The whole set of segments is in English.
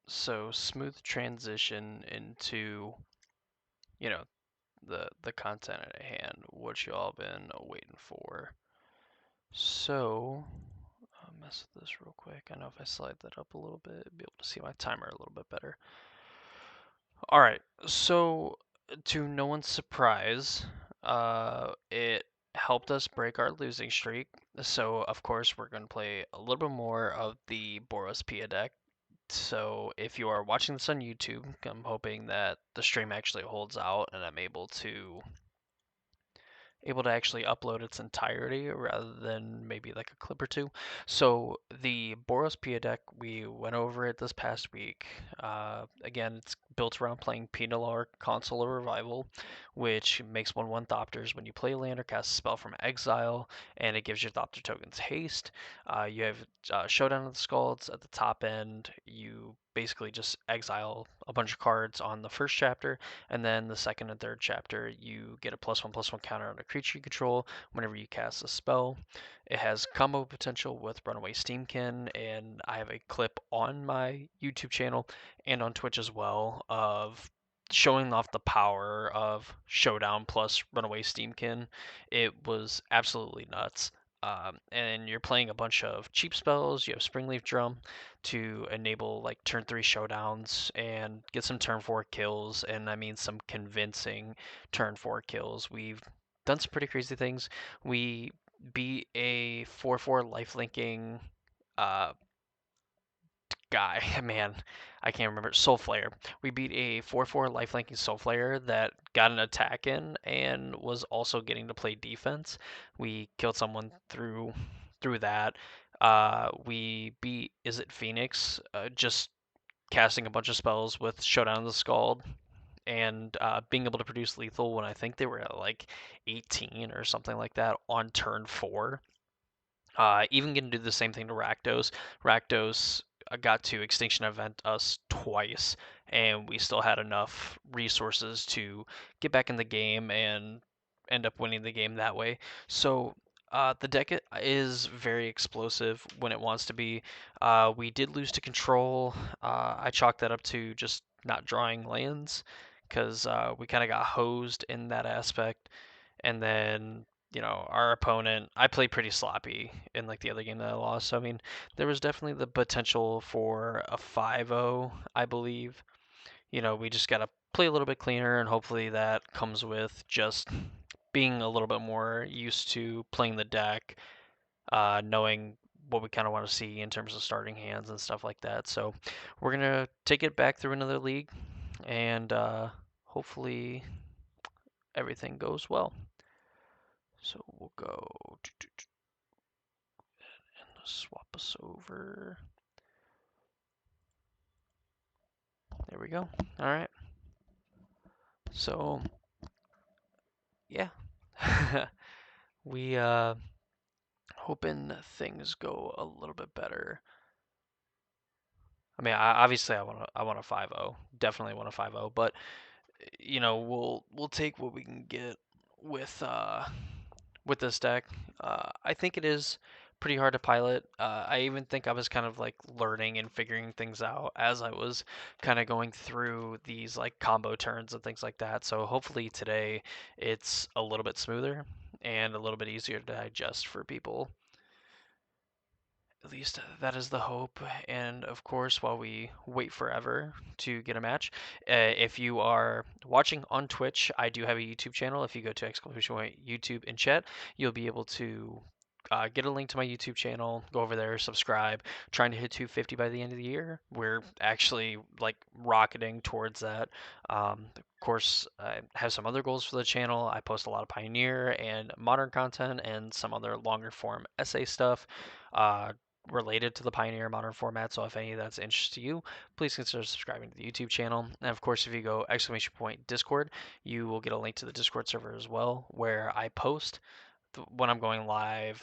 So smooth transition into, you know, the content at hand, what you all been waiting for. So, I'll mess with this real quick. I know if I slide that up a little bit, I'll be able to see my timer a little bit better. All right, so to no one's surprise, it helped us break our losing streak. So of course we're going to play a little bit more of the Boros Pia deck. So if you are watching this on YouTube, I'm hoping that the stream actually holds out and I'm able to actually upload its entirety rather than maybe like a clip or two. So the Boros Pia deck, we went over it this past week. Again, it's built around playing Penalar Console Revival, which makes 1/1 Thopters when you play land or cast a spell from exile, and it gives your Thopter tokens haste. You have Showdown of the Scalds at the top end. You basically just exile a bunch of cards on the first chapter, and then the second and third chapter, you get a +1/+1 counter on a creature you control whenever you cast a spell. It has combo potential with Runaway Steamkin, and I have a clip on my YouTube channel and on Twitch as well of showing off the power of Showdown plus Runaway Steamkin. It was absolutely nuts. And you're playing a bunch of cheap spells. You have Springleaf Drum to enable like turn 3 showdowns and get some turn 4 kills, and I mean some convincing turn 4 kills. We've done some pretty crazy things. We beat a 4/4 lifelinking uh, guy. Man, I can't remember. Soul Flare. We beat a 4/4 lifelinking Soul Flare that got an attack in and was also getting to play defense. We killed someone through that. We beat Is It Phoenix? Just casting a bunch of spells with Showdown of the Scald and being able to produce lethal when I think they were at like 18 or something like that on turn 4. Even going to do the same thing to Rakdos. Rakdos got to Extinction Event us twice, and we still had enough resources to get back in the game and end up winning the game that way. So the deck is very explosive when it wants to be. We did lose to control. I chalked that up to just not drawing lands because we kind of got hosed in that aspect. And then our opponent, I played pretty sloppy in like the other game that I lost. So I mean, there was definitely the potential for a 5-0, I believe. We just got to play a little bit cleaner, and hopefully that comes with just being a little bit more used to playing the deck, knowing what we kind of want to see in terms of starting hands and stuff like that. So we're gonna take it back through another league, and hopefully everything goes well. So we'll go and swap us over. There we go. All right. So yeah, we hoping things go a little bit better. I mean, obviously I want a 5-0. Definitely want a 5-0, but we'll take what we can get with with this deck. I think it is pretty hard to pilot. I even think I was kind of like learning and figuring things out as I was kind of going through these like combo turns and things like that. So hopefully today it's a little bit smoother and a little bit easier to digest for people. At least that is the hope. And of course, while we wait forever to get a match, if you are watching on Twitch, I do have a YouTube channel. If you go to YouTube in chat, you'll be able to get a link to my YouTube channel. Go over there, subscribe. Trying to hit 250 by the end of the year. We're actually like rocketing towards that. Of course, I have some other goals for the channel. I post a lot of Pioneer and modern content and some other longer form essay stuff. Related to the Pioneer modern format. So if any of that's interest to you, please consider subscribing to the YouTube channel. And of course, if you go !Discord, you will get a link to the Discord server as well, where I post when I'm going live.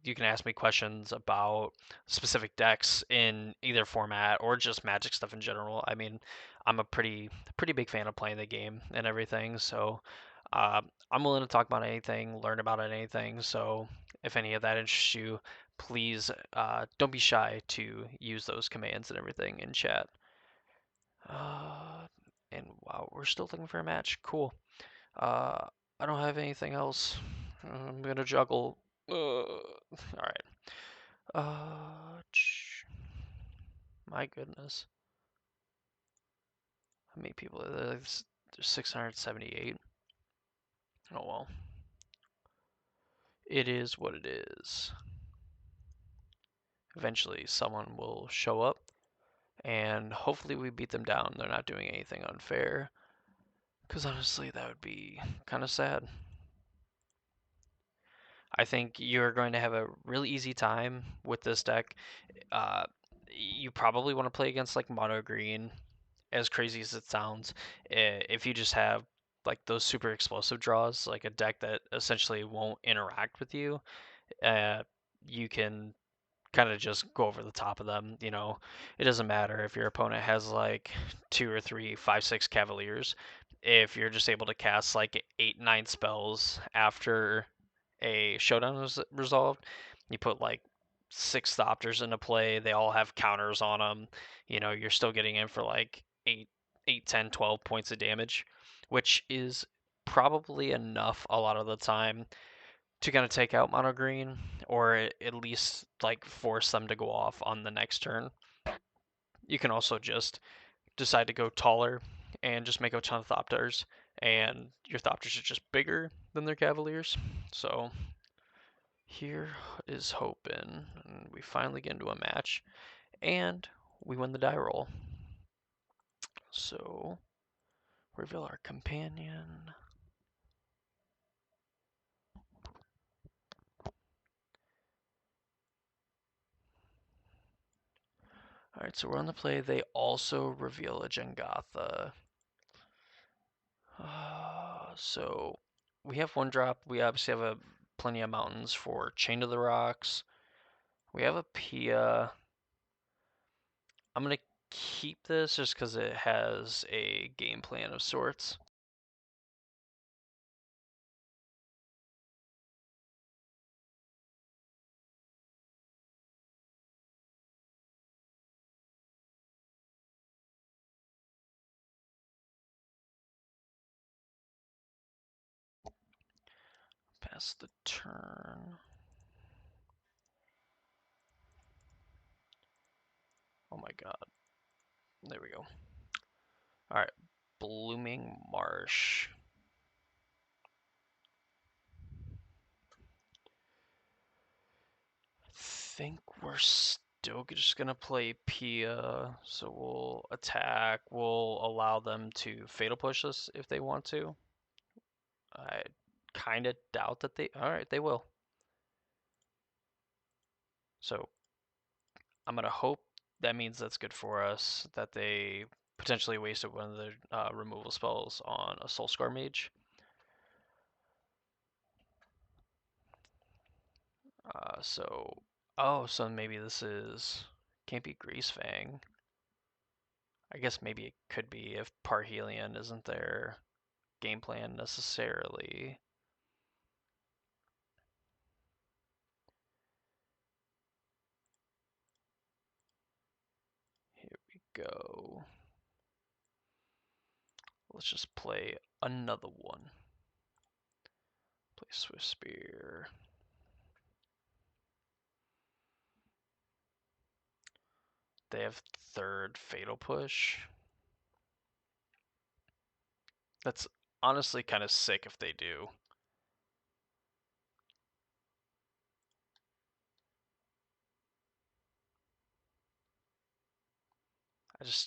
You can ask me questions about specific decks in either format or just Magic stuff in general. I mean, I'm a pretty big fan of playing the game and everything, so uh, I'm willing to talk about anything, learn about anything. So if any of that interests you, please don't be shy to use those commands and everything in chat. Wow, we're still looking for a match. Cool. Uh, I don't have anything else. I'm gonna juggle. All right. My goodness. How many people? There's 678. Oh well. It is what it is. Eventually, someone will show up, and hopefully we beat them down. They're not doing anything unfair. Because honestly, that would be kind of sad. I think you're going to have a really easy time with this deck. Uh, you probably want to play against like mono green, as crazy as it sounds. If you just have like those super explosive draws, like a deck that essentially won't interact with you, uh, you can kind of just go over the top of them. It doesn't matter if your opponent has like two or three, five, six Cavaliers. If you're just able to cast like eight, nine spells after a showdown is resolved, you put like six Thopters into play. They all have counters on them. You're still getting in for like 8, 10, 12 points of damage, which is probably enough a lot of the time to kind of take out mono green, or at least like force them to go off on the next turn. You can also just decide to go taller and just make a ton of Thopters, and your Thopters are just bigger than their Cavaliers. So here is hoping and we finally get into a match, and we win the die roll. So reveal our companion. Alright, so we're on the play. They also reveal a Jengatha. So we have one drop. We obviously have plenty of mountains for Chain to the Rocks. We have a Pia. I'm going to keep this just because it has a game plan of sorts. Pass the turn. Oh my god. There we go. Alright. Blooming Marsh. I think we're still just gonna play Pia, so we'll attack. We'll allow them to Fatal Push us if they want to. I kind of doubt that they. All right, they will. So I'm gonna hope that means that's good for us. That they potentially wasted one of the removal spells on a Soulscar Mage. So maybe this is can't be Greasefang. I guess maybe it could be if Parhelion isn't their game plan necessarily. Here we go. Let's just play another one. Play Swift Spear. They have third Fatal Push. That's honestly kind of sick if they do.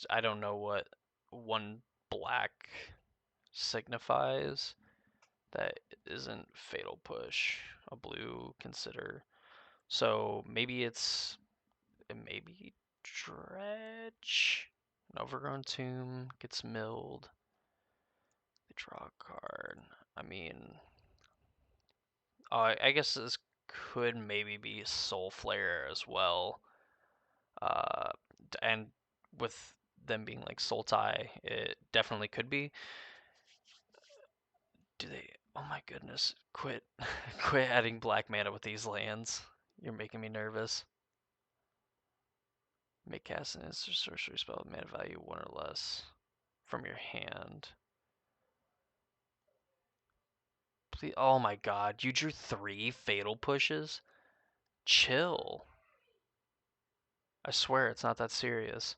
I don't know what one black signifies that isn't Fatal Push. A blue consider. So maybe maybe Dredge. An Overgrown Tomb gets milled. They draw a card. I mean, I guess this could maybe be Soul Flare as well. And with them being like Sultai, it definitely could be. Do they? Oh my goodness! Quit, quit adding black mana with these lands. You're making me nervous. Make cast an instant sorcery spell with mana value 1 or less. from your hand. Please, oh my god, you drew 3 fatal pushes? Chill. I swear it's not that serious.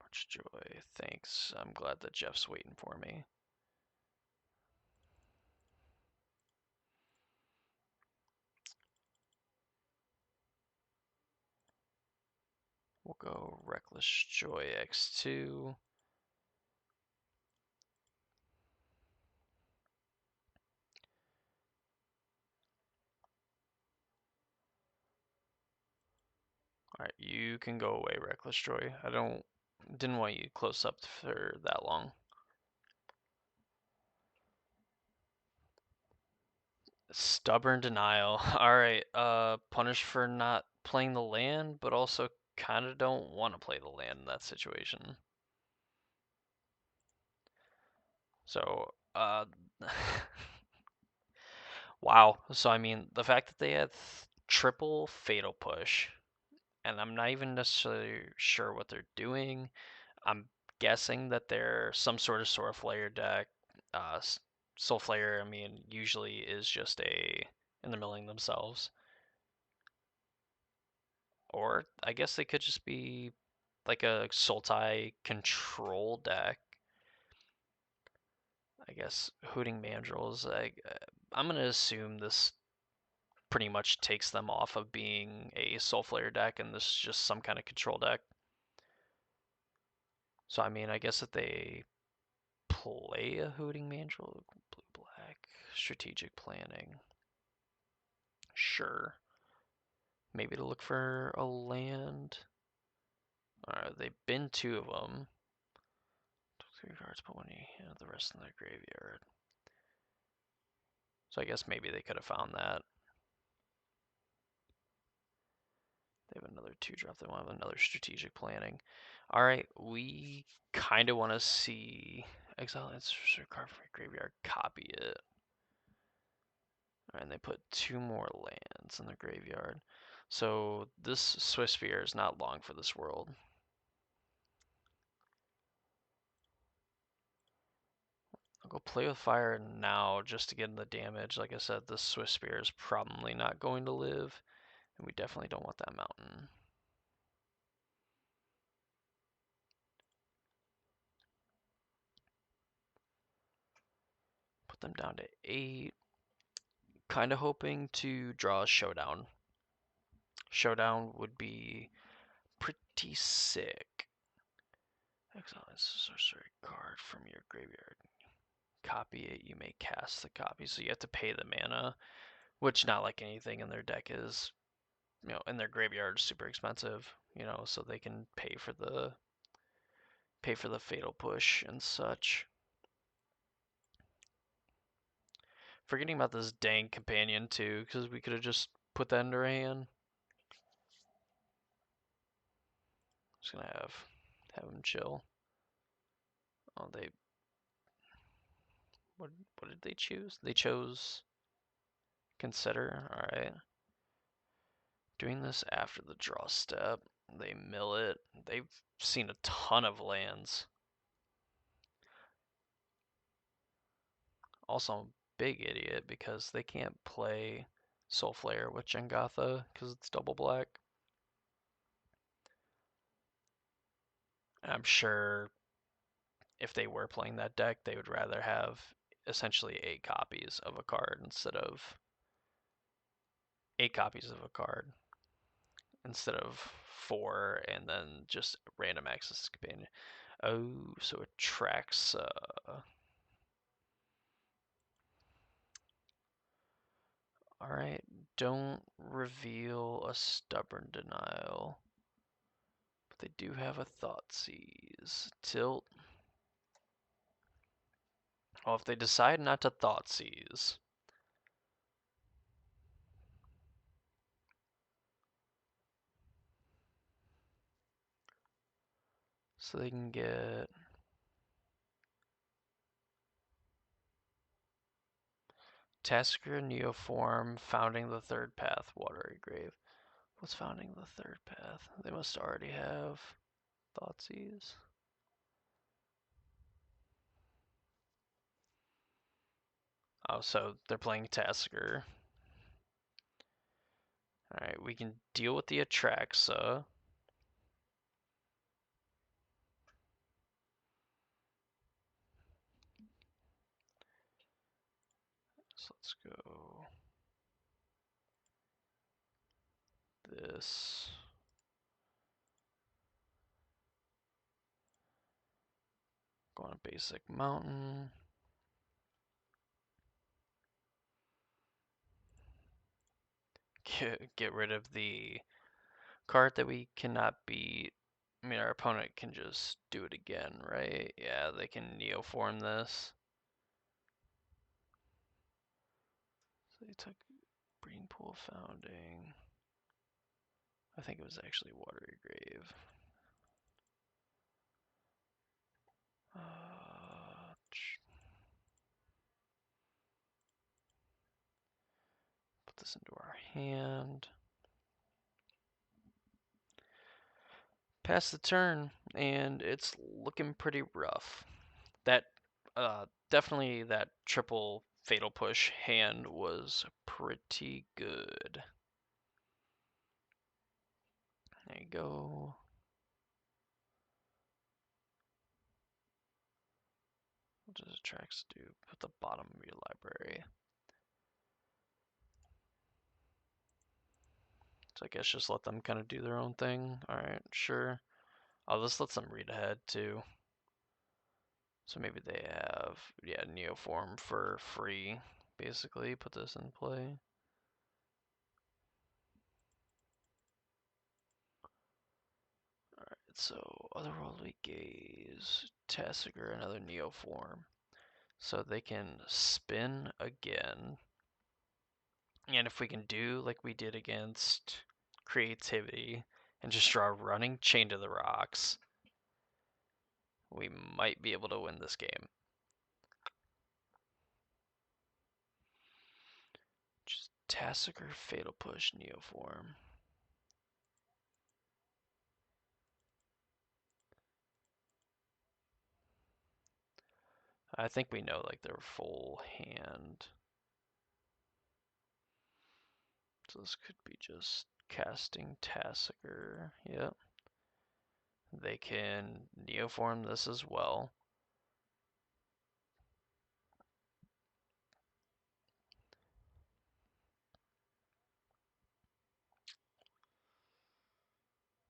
Much joy. Thanks. I'm glad that Jeff's waiting for me. We'll go Reckless Joy X2. Alright, you can go away, Reckless Joy. Didn't want you close up for that long. Stubborn denial. Alright, punish for not playing the land, but also kinda don't want to play the land in that situation. So, wow. So, I mean, the fact that they had triple Fatal Push, and I'm not even necessarily sure what they're doing. I'm guessing that they're some sort of Soul Flare deck. Soul Flare, I mean, usually is just in the milling themselves. Or I guess they could just be like a Sultai control deck. I guess Hooting Mandrills. I'm gonna assume this pretty much takes them off of being a Soul Flare deck, and this is just some kind of control deck. So I mean, I guess if they play a Hooting Mandrill, blue-black, strategic planning. Sure. Maybe to look for a land. Alright, they've been 2 of them. Took 3 cards, put 1 in hand, the rest in their graveyard. So I guess maybe they could have found that. They have another 2-drop. They want another strategic planning. Alright, we kind of want to see exile ancestor card from your graveyard, copy it. And they put 2 more lands in the graveyard. So this Swiss Sphere is not long for this world. I'll go play with fire now just to get in the damage. Like I said, this Swiss Spear is probably not going to live, and we definitely don't want that mountain. Put them down to 8. Kind of hoping to draw a Showdown. Showdown would be pretty sick. Exile a sorcery card from your graveyard. Copy it, you may cast the copy, so you have to pay the mana, which not like anything in their deck is, in their graveyard is super expensive, so they can pay for the fatal push and such. Forgetting about this dang companion too, because we could have just put that into our hand. Just gonna have him chill. Oh, what did they choose? They chose consider. All right. Doing this after the draw step. They mill it. They've seen a ton of lands. Also, I'm a big idiot because they can't play Soul Flare with Jengatha because it's double black. And I'm sure if they were playing that deck, they would rather have essentially 8 copies of a card instead of 8 copies of a card instead of 4 and then just random access companion. Oh, so it tracks. Alright, don't reveal a stubborn denial. But they do have a Thoughtseize. Tilt. Oh, if they decide not to Thoughtseize. So they can get Tasker, Neoform, Founding the Third Path, Watery Grave. What's Founding the Third Path? They must already have. Thoughtseize. Oh, so they're playing Tasker. Alright, we can deal with the Atraxa. So let's go this. Go on a basic mountain. Get rid of the card that we cannot beat. I mean, our opponent can just do it again, right? Yeah, they can neoform this. So they took Breeding Pool Founding. I think it was actually Watery Grave. Put this into our hand. Pass the turn, and it's looking pretty rough. That definitely that triple fatal push hand was pretty good. There you go. What does Atrax do? Put the bottom of your library. So I guess just let them kind of do their own thing. Alright, sure. Oh, this lets them read ahead too. So maybe they have, yeah, Neoform for free, basically. Put this in play. Alright, so Otherworldly Gaze, Tassiger, another Neoform. So they can spin again. And if we can do like we did against Creativity and just draw a running Chain to the Rocks, we might be able to win this game. Just Tassiger, Fatal Push, Neoform. I think we know like their full hand. So this could be just casting Tassiger. Yep. They can Neoform this as well.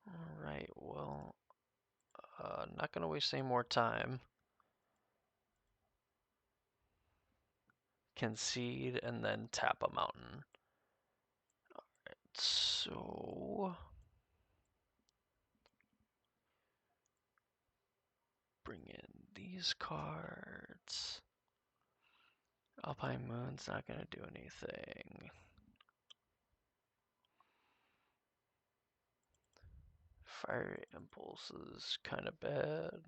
Alright, well, not gonna waste any more time. Concede and then tap a mountain. Alright, so bring in these cards. Alpine Moon's not gonna do anything. Fiery Impulse is kind of bad.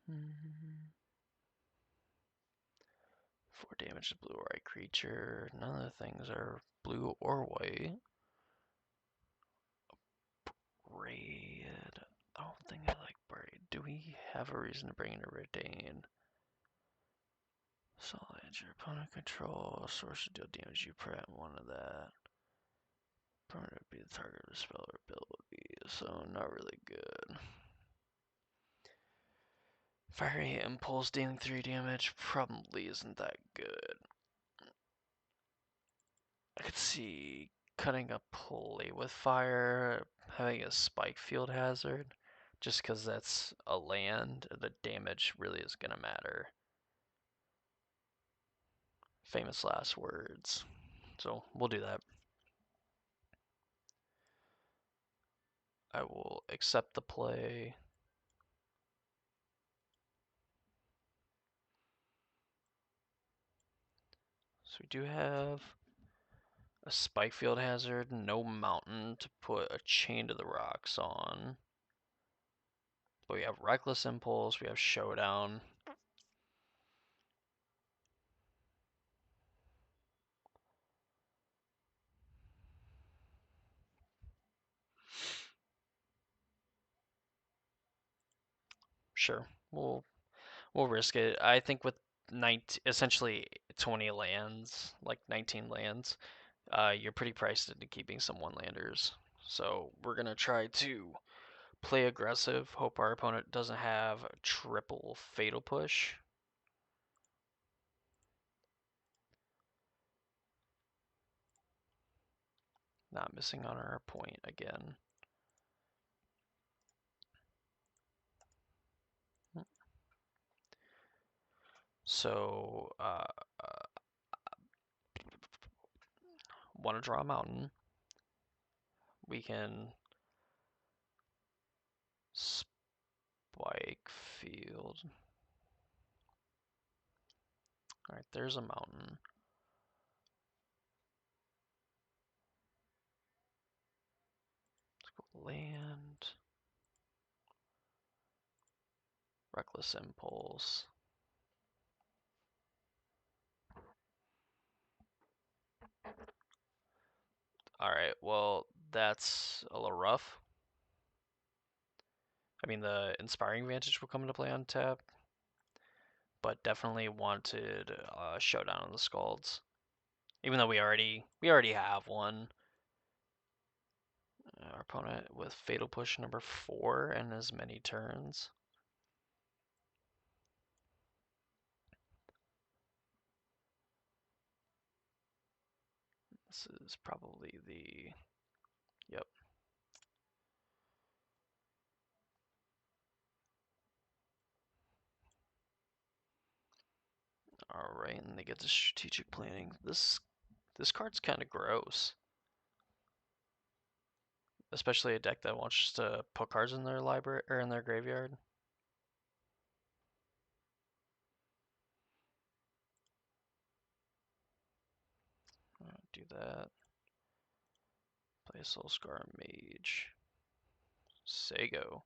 Mm-hmm. 4 damage to blue or white creature. None of the things are blue or white. Braid. I don't think I like Braid. Do we have a reason to bring in a Retain? Solid, your opponent control. Source to deal damage, you prevent one of that. Opponent would be the target of a spell or ability, so not really good. Fiery Impulse dealing 3 damage probably isn't that good. I could see cutting a play with fire, having a spike field hazard, just because that's a land, the damage really is going to matter. Famous last words. So we'll do that. I will accept the play. So we do have a spike field hazard, no mountain to put a chain to the rocks on. But we have Reckless Impulse, we have Showdown. Sure. We'll risk it. I think with 19, essentially 20 lands, like 19 lands, you're pretty priced into keeping some one landers. So we're gonna try to play aggressive. Hope our opponent doesn't have a triple fatal push. Not missing on our point again. So, want to draw a mountain. We can spike field. Alright, there's a mountain. Let's go land. Reckless Impulse. Alright, well, that's a little rough. I mean, the Inspiring Vantage will come into play on tap, but definitely wanted Showdown of the Scalds. Even though we already have one. Our opponent with Fatal Push number 4 and as many turns. This is probably the... Yep. Alright, and they get the strategic planning. This card's kind of gross. Especially a deck that wants to put cards in their library or in their graveyard. Do that. Play a Soul Scar Mage. Sago.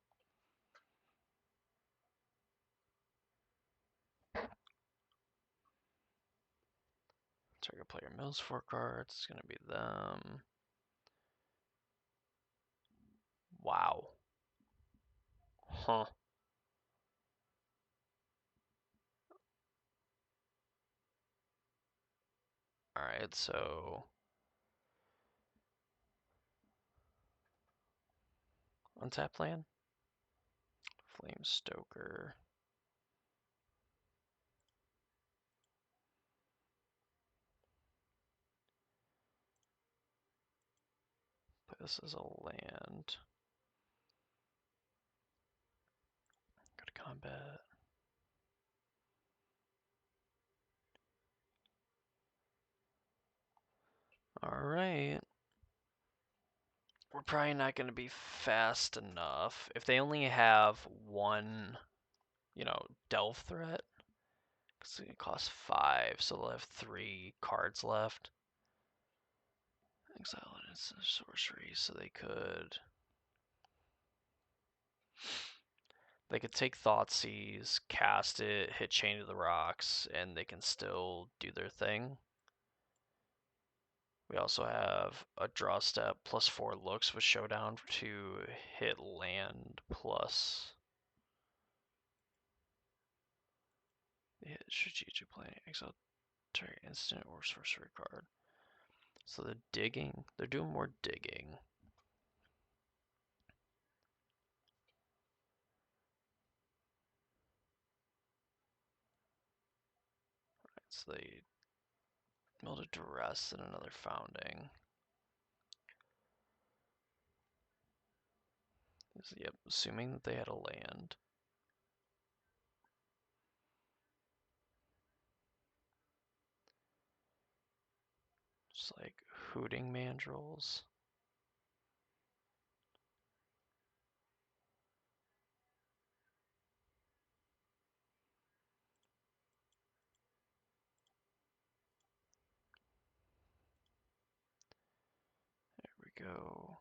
Target player mills 4 cards. It's gonna be them. Wow. Huh. Alright, so untap land. Flame Stoker. Play this as a land. Go to combat. Alright. We're probably not going to be fast enough. If they only have one, delve threat, because it costs 5, so they'll have 3 cards left. Exile and it's a sorcery, so they could take Thoughtseize, cast it, hit Chain of the Rocks, and they can still do their thing. We also have a draw step plus 4 looks with Showdown to hit land plus hit strategic planning, exile target instant or sorcery card. So the digging, they're doing more digging. So they build a duress and another founding. Yep, assuming that they had a land. Just like hooting mandrills. There we go.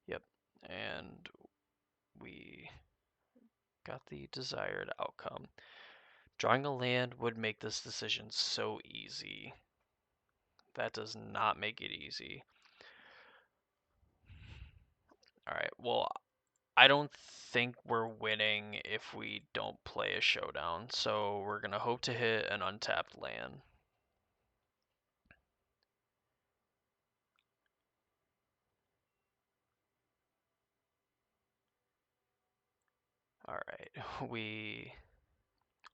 Yep, and we got the desired outcome. Drawing a land would make this decision so easy. That does not make it easy. Alright, well, I don't think we're winning if we don't play a showdown, so we're gonna hope to hit an untapped land. Alright, we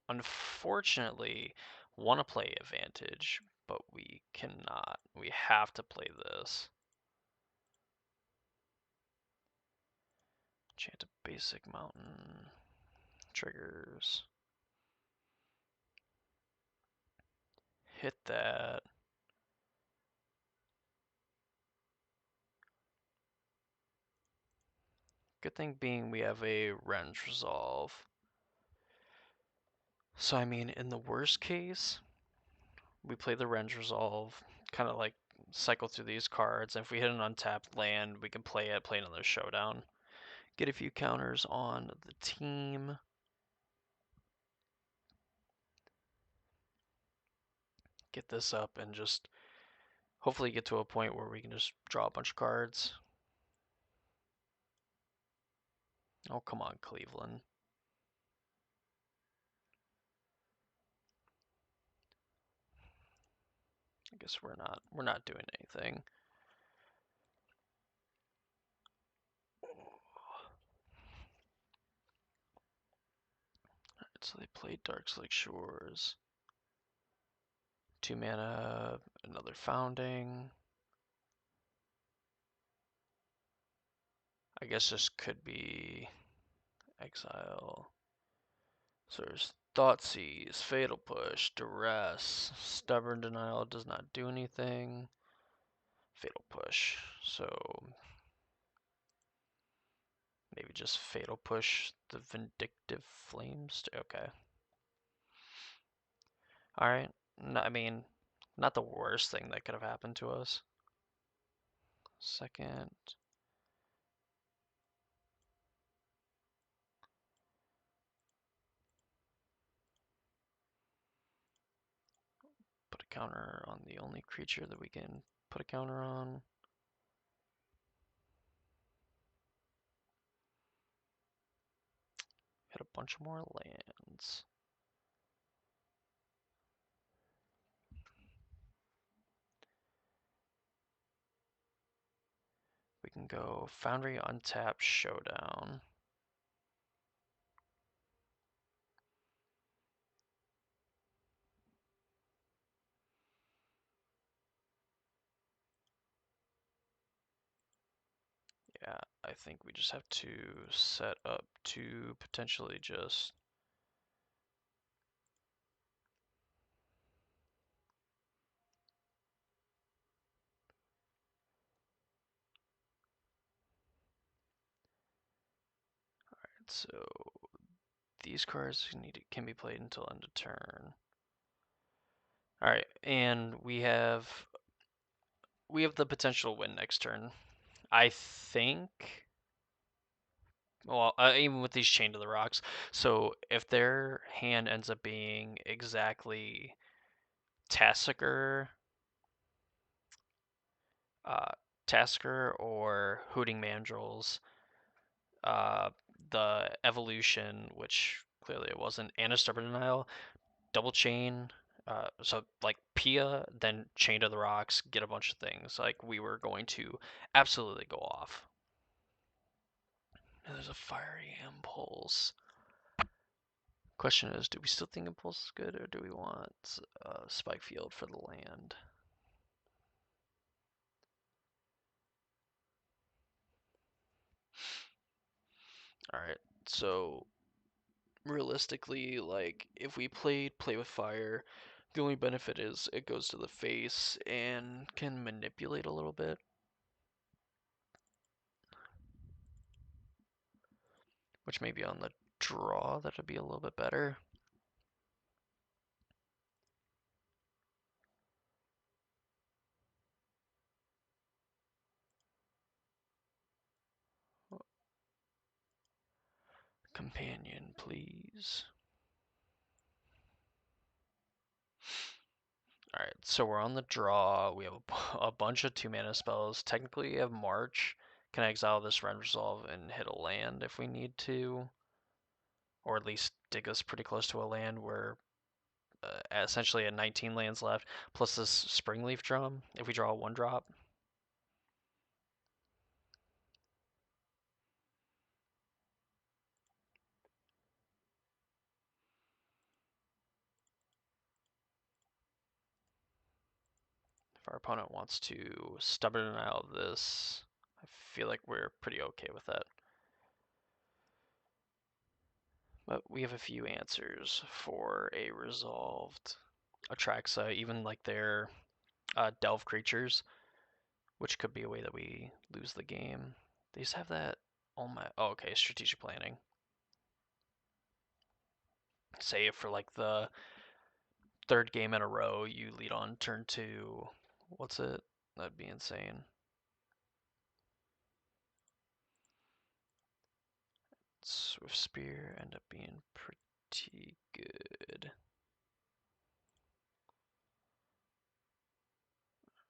unfortunately want to play advantage, but we cannot. We have to play this. Chant a basic mountain. Triggers. Hit that. Good thing being we have a Renge Resolve. So I mean, in the worst case, we play the Renge Resolve, kind of like cycle through these cards, and if we hit an untapped land, we can play it, play another showdown. Get a few counters on the team. Get this up and just hopefully get to a point where we can just draw a bunch of cards. Oh, come on, Cleveland. I guess we're not doing anything. Alright, so they played Darkslake Shores. 2 mana, another Founding. I guess this could be Exile. So there's Thoughtseize, Fatal Push, Duress, Stubborn Denial does not do anything. Fatal Push. So maybe just Fatal Push the Vindictive Flames. Okay. Alright. No, I mean, not the worst thing that could have happened to us. Second. Put a counter on the only creature that we can put a counter on. Hit a bunch more lands. We can go Foundry Untap Showdown. Yeah, I think we just have to set up to potentially just so these cards can be played until end of turn. All right, and we have the potential to win next turn. I think. Well, even with these Chained to the Rocks. So if their hand ends up being exactly Tasker, uh, Tasker or Hooting Mandrills, uh, the Evolution, which clearly it wasn't, and a Stubborn Denial, double chain. So like Pia, then Chain to the Rocks, get a bunch of things. Like we were going to absolutely go off. And there's a Fiery Impulse. Question is, do we still think Impulse is good, or do we want Spike Field for the land? Alright, so realistically, like, if we play with fire, the only benefit is it goes to the face and can manipulate a little bit. Which maybe on the draw, that'd be a little bit better. Companion, please. Alright, so we're on the draw. We have a bunch of 2-mana spells. Technically, we have March. Can exile this Rend Resolve and hit a land if we need to. Or at least dig us pretty close to a land where essentially at 19 lands left, plus this Springleaf Drum if we draw a 1-drop. If our opponent wants to stubborn out of this, I feel like we're pretty okay with that. But we have a few answers for a resolved Atraxa, even like their delve creatures, which could be a way that we lose the game. They just have that. Oh, okay, strategic planning. Say if for like the third game in a row you lead on turn 2, what's it? That'd be insane. Swift Spear end up being pretty good.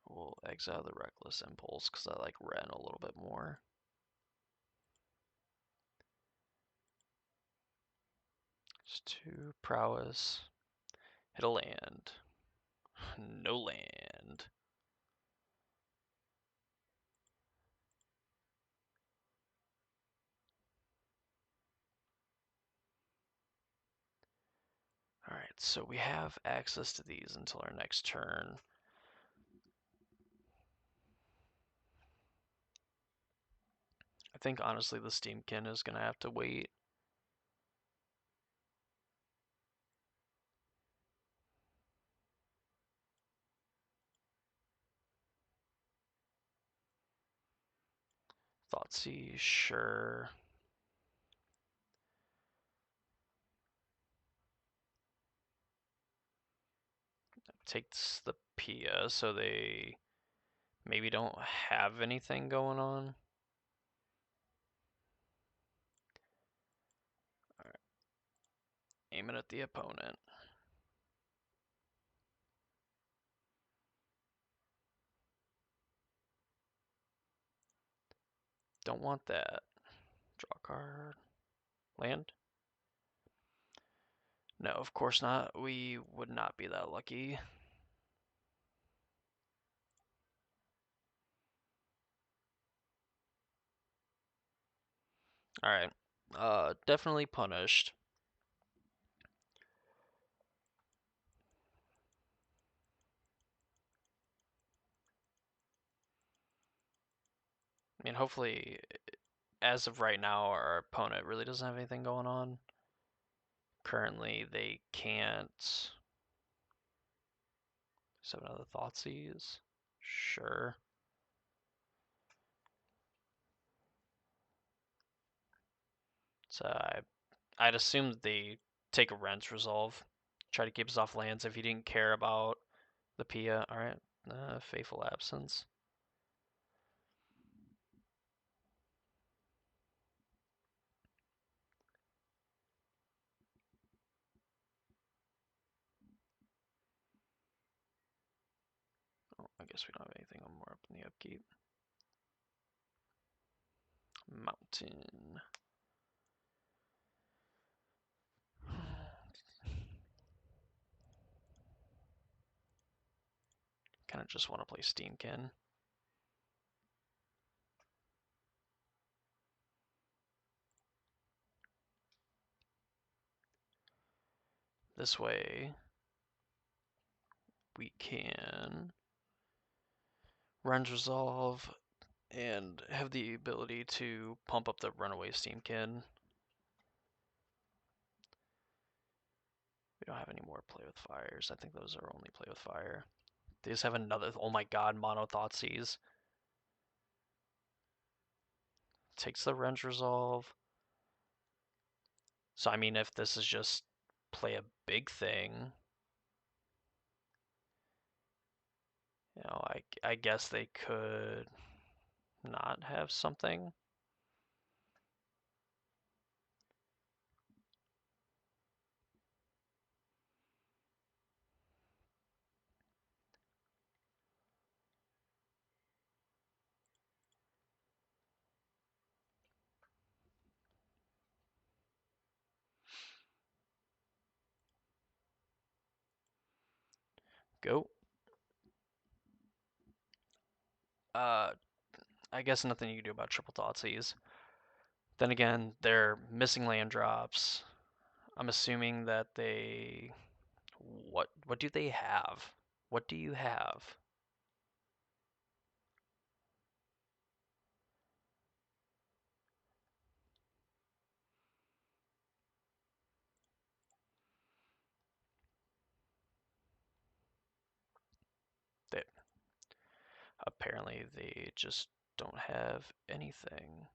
We'll exile the Reckless Impulse because I like Ren a little bit more. Just 2 prowess. Hit a land. No land. Alright, so we have access to these until our next turn. I think honestly the Steamkin is going to have to wait. Thoughtseize, sure. Takes the Pia, so they maybe don't have anything going on. Alright. Aim it at the opponent. Don't want that. Draw a card. Land? No, of course not. We would not be that lucky. Alright. Definitely punished. I mean, hopefully, as of right now, our opponent really doesn't have anything going on. Currently, they can't. 7 other Thoughtseize? Sure. So I'd assume that they take a Rent Resolve. Try to keep us off lands if you didn't care about the Pia. Alright. Faithful Absence. Oh, I guess we don't have anything on more up in the upkeep. Mountain. Kind of just want to play Steamkin. This way, we can Rend Resolve and have the ability to pump up the Runaway Steamkin. We don't have any more Play with Fires. I think those are only Play with Fire. They just have another. Oh my god, Mono Thoughtseize. Takes the Rend Resolve. So, I mean, if this is just play a big thing, you know, I guess they could not have something. Go. Uh, I guess nothing you can do about triple Thoughtseize. Then again, they're missing land drops. I'm assuming that they. What do they have? What do you have? They apparently they just don't have anything.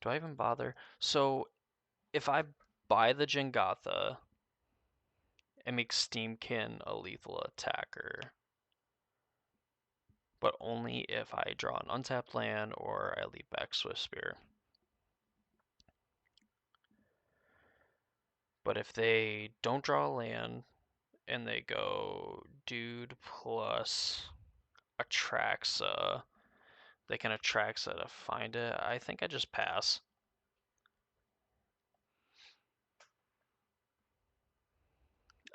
Do I even bother? So if I buy the Jengatha and make Steamkin a lethal attacker, but only if I draw an untapped land or I lead back Swift Spear. But if they don't draw a land and they go dude plus Atraxa, they can Atraxa to find it. I think I just pass.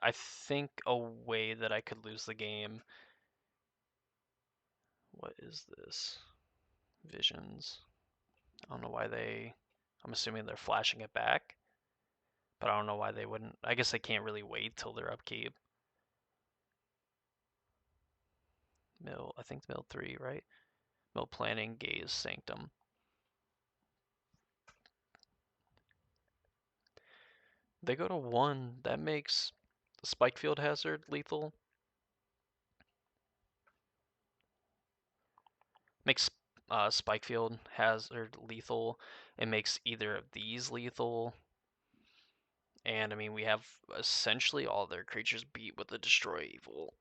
I think a way that I could lose the game. What is this? Visions. I don't know why they. I'm assuming they're flashing it back, but I don't know why they wouldn't. I guess they can't really wait till their upkeep. Mill, I think mill 3, right? Mill planning, gaze, sanctum. They go to 1. That makes Spike Field Hazard lethal. Makes Spike Field Hazard lethal. It makes either of these lethal. And I mean, we have essentially all their creatures beat with the Destroy Evil.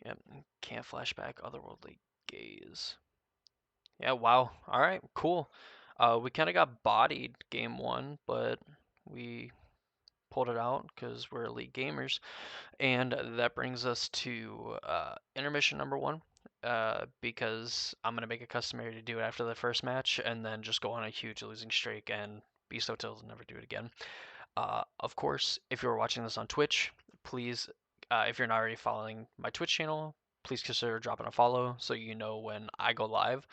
Yep, can't flashback Otherworldly Gaze. Yeah, wow. All right, cool. We kind of got bodied game 1, but we pulled it out because we're elite gamers. And that brings us to intermission number 1, because I'm going to make it customary to do it after the first match and then just go on a huge losing streak and be so till to never do it again. Of course, if you're watching this on Twitch, please, if you're not already following my Twitch channel, please consider dropping a follow so you know when I go live.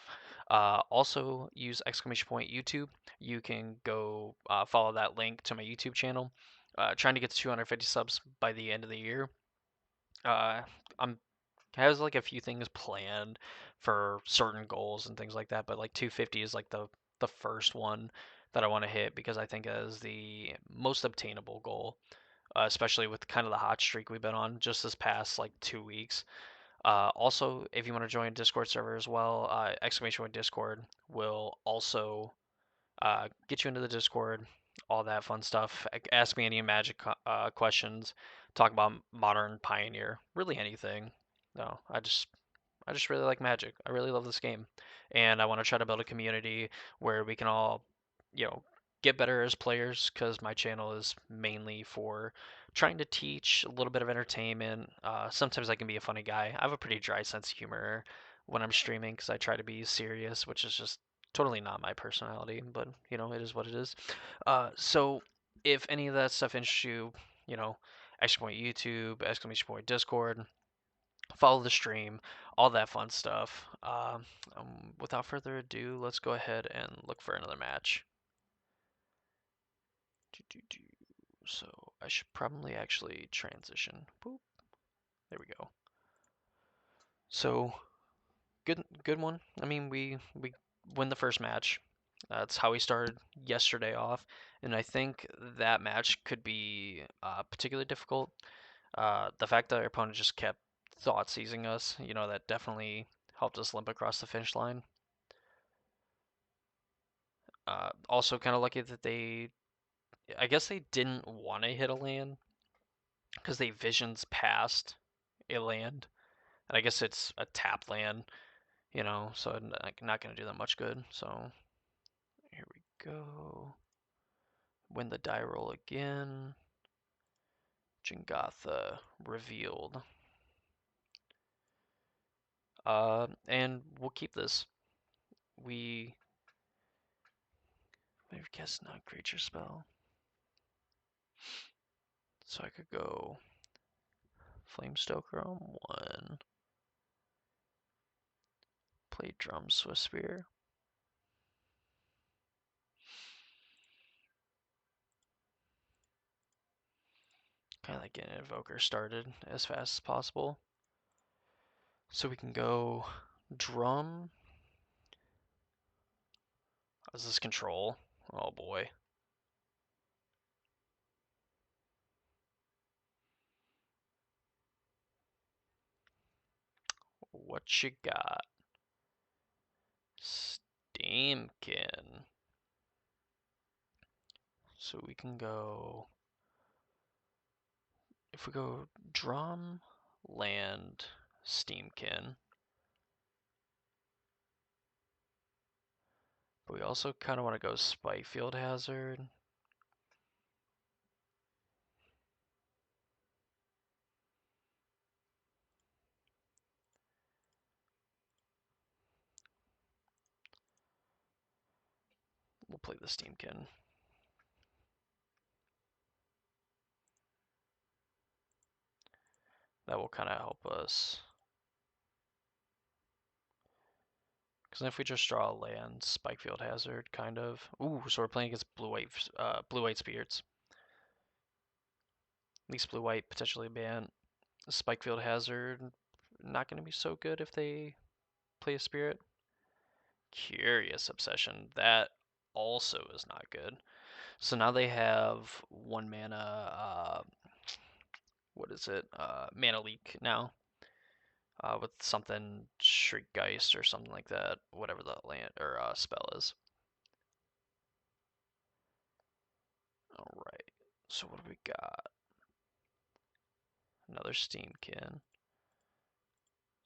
Also, use exclamation point YouTube. You can go follow that link to my YouTube channel. Trying to get to 250 subs by the end of the year. I'm has like a few things planned for certain goals and things like that, but like 250 is like the first one that I want to hit because I think that is the most obtainable goal, especially with kind of the hot streak we've been on just this past like 2 weeks. Also, if you want to join a Discord server as well, exclamation point Discord will also get you into the Discord, all that fun stuff. Ask me any Magic questions. Talk about Modern Pioneer, really anything. No, I just really like Magic. I really love this game, and I want to try to build a community where we can all, you know, get better as players. Because my channel is mainly for trying to teach a little bit of entertainment. Sometimes I can be a funny guy. I have a pretty dry sense of humor when I'm streaming because I try to be serious, which is just totally not my personality. But you know, it is what it is. So if any of that stuff interests you, you know, exclamation point YouTube, exclamation point Discord, follow the stream, all that fun stuff. Without further ado, let's go ahead and look for another match. So I should probably actually transition. Boop. There we go. So good one. I mean, we win the first match. That's how we started yesterday off, and I think that match could be particularly difficult. The fact that our opponent just kept thought seizing us, you know, that definitely helped us limp across the finish line. Also, kind of lucky that I guess they didn't want to hit a land because they visions past a land, and I guess it's a tap land, you know, so not going to do that much good. So here we go. Win the die roll again. Jengatha revealed. And we'll keep this. We maybe cast non-creature spell. So I could go Flamestoker on 1, play Drum Swift Spear. Kind of like getting Invoker started as fast as possible. So we can go Drum. Is this control? Oh boy. What you got? Steamkin. So we can go, if we go Drum, Land, Steamkin. But we also kind of want to go Spikefield Hazard. We'll play the Steamkin. That will kind of help us. Because if we just draw a land, Spikefield Hazard, kind of. Ooh, so we're playing against blue-white spirits. At least blue-white potentially ban. Spikefield Hazard, not going to be so good if they play a spirit. Curious Obsession, that also is not good. So now they have 1 mana, what is it? Mana Leak now. With something Shriekgeist or something like that, whatever the land or spell is. Alright, so what do we got? Another Steamkin.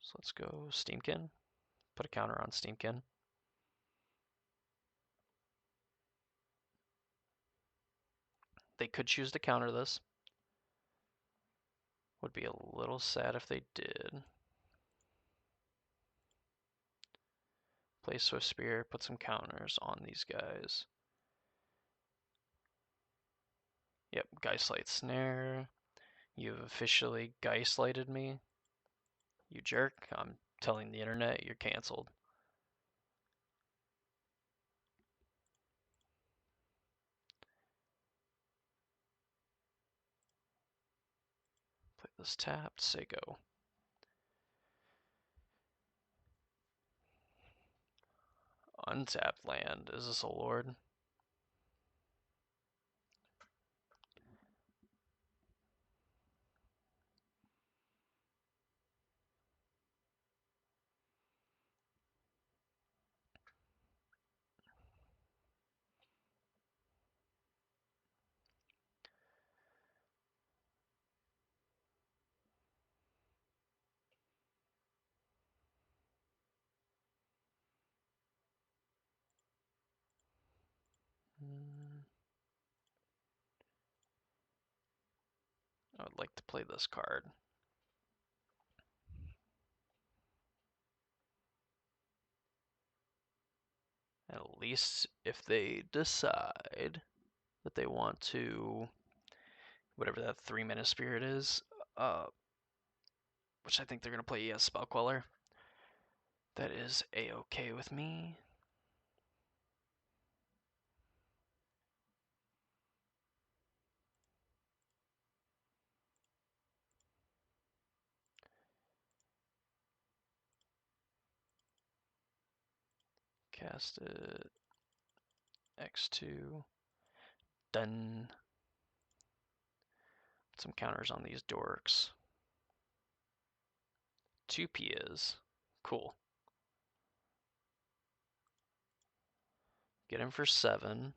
So let's go Steamkin. Put a counter on Steamkin. They could choose to counter this. Would be a little sad if they did. Play Swift Spear, put some counters on these guys. Yep, Geistlight Snare. You've officially Geistlighted me. You jerk. I'm telling the internet you're canceled. Play this tapped, say go. Untapped land. Is this a lord? I would like to play this card. At least if they decide that they want to, whatever that 3-mana spirit is, which I think they're going to play, yeah, Spell Queller. That is a-okay with me. Cast it. X2. Done. Put some counters on these dorks. 2 Pias. Cool. Get him for 7.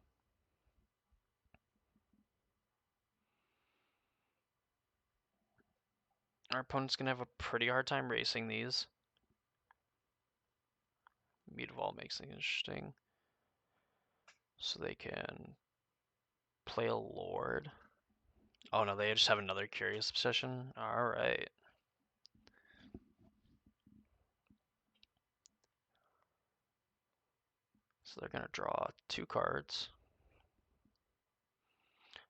Our opponent's going to have a pretty hard time racing these. Meat of all makes it interesting. So they can play a lord. Oh no, they just have another Curious Obsession. Alright. So they're gonna draw 2 cards.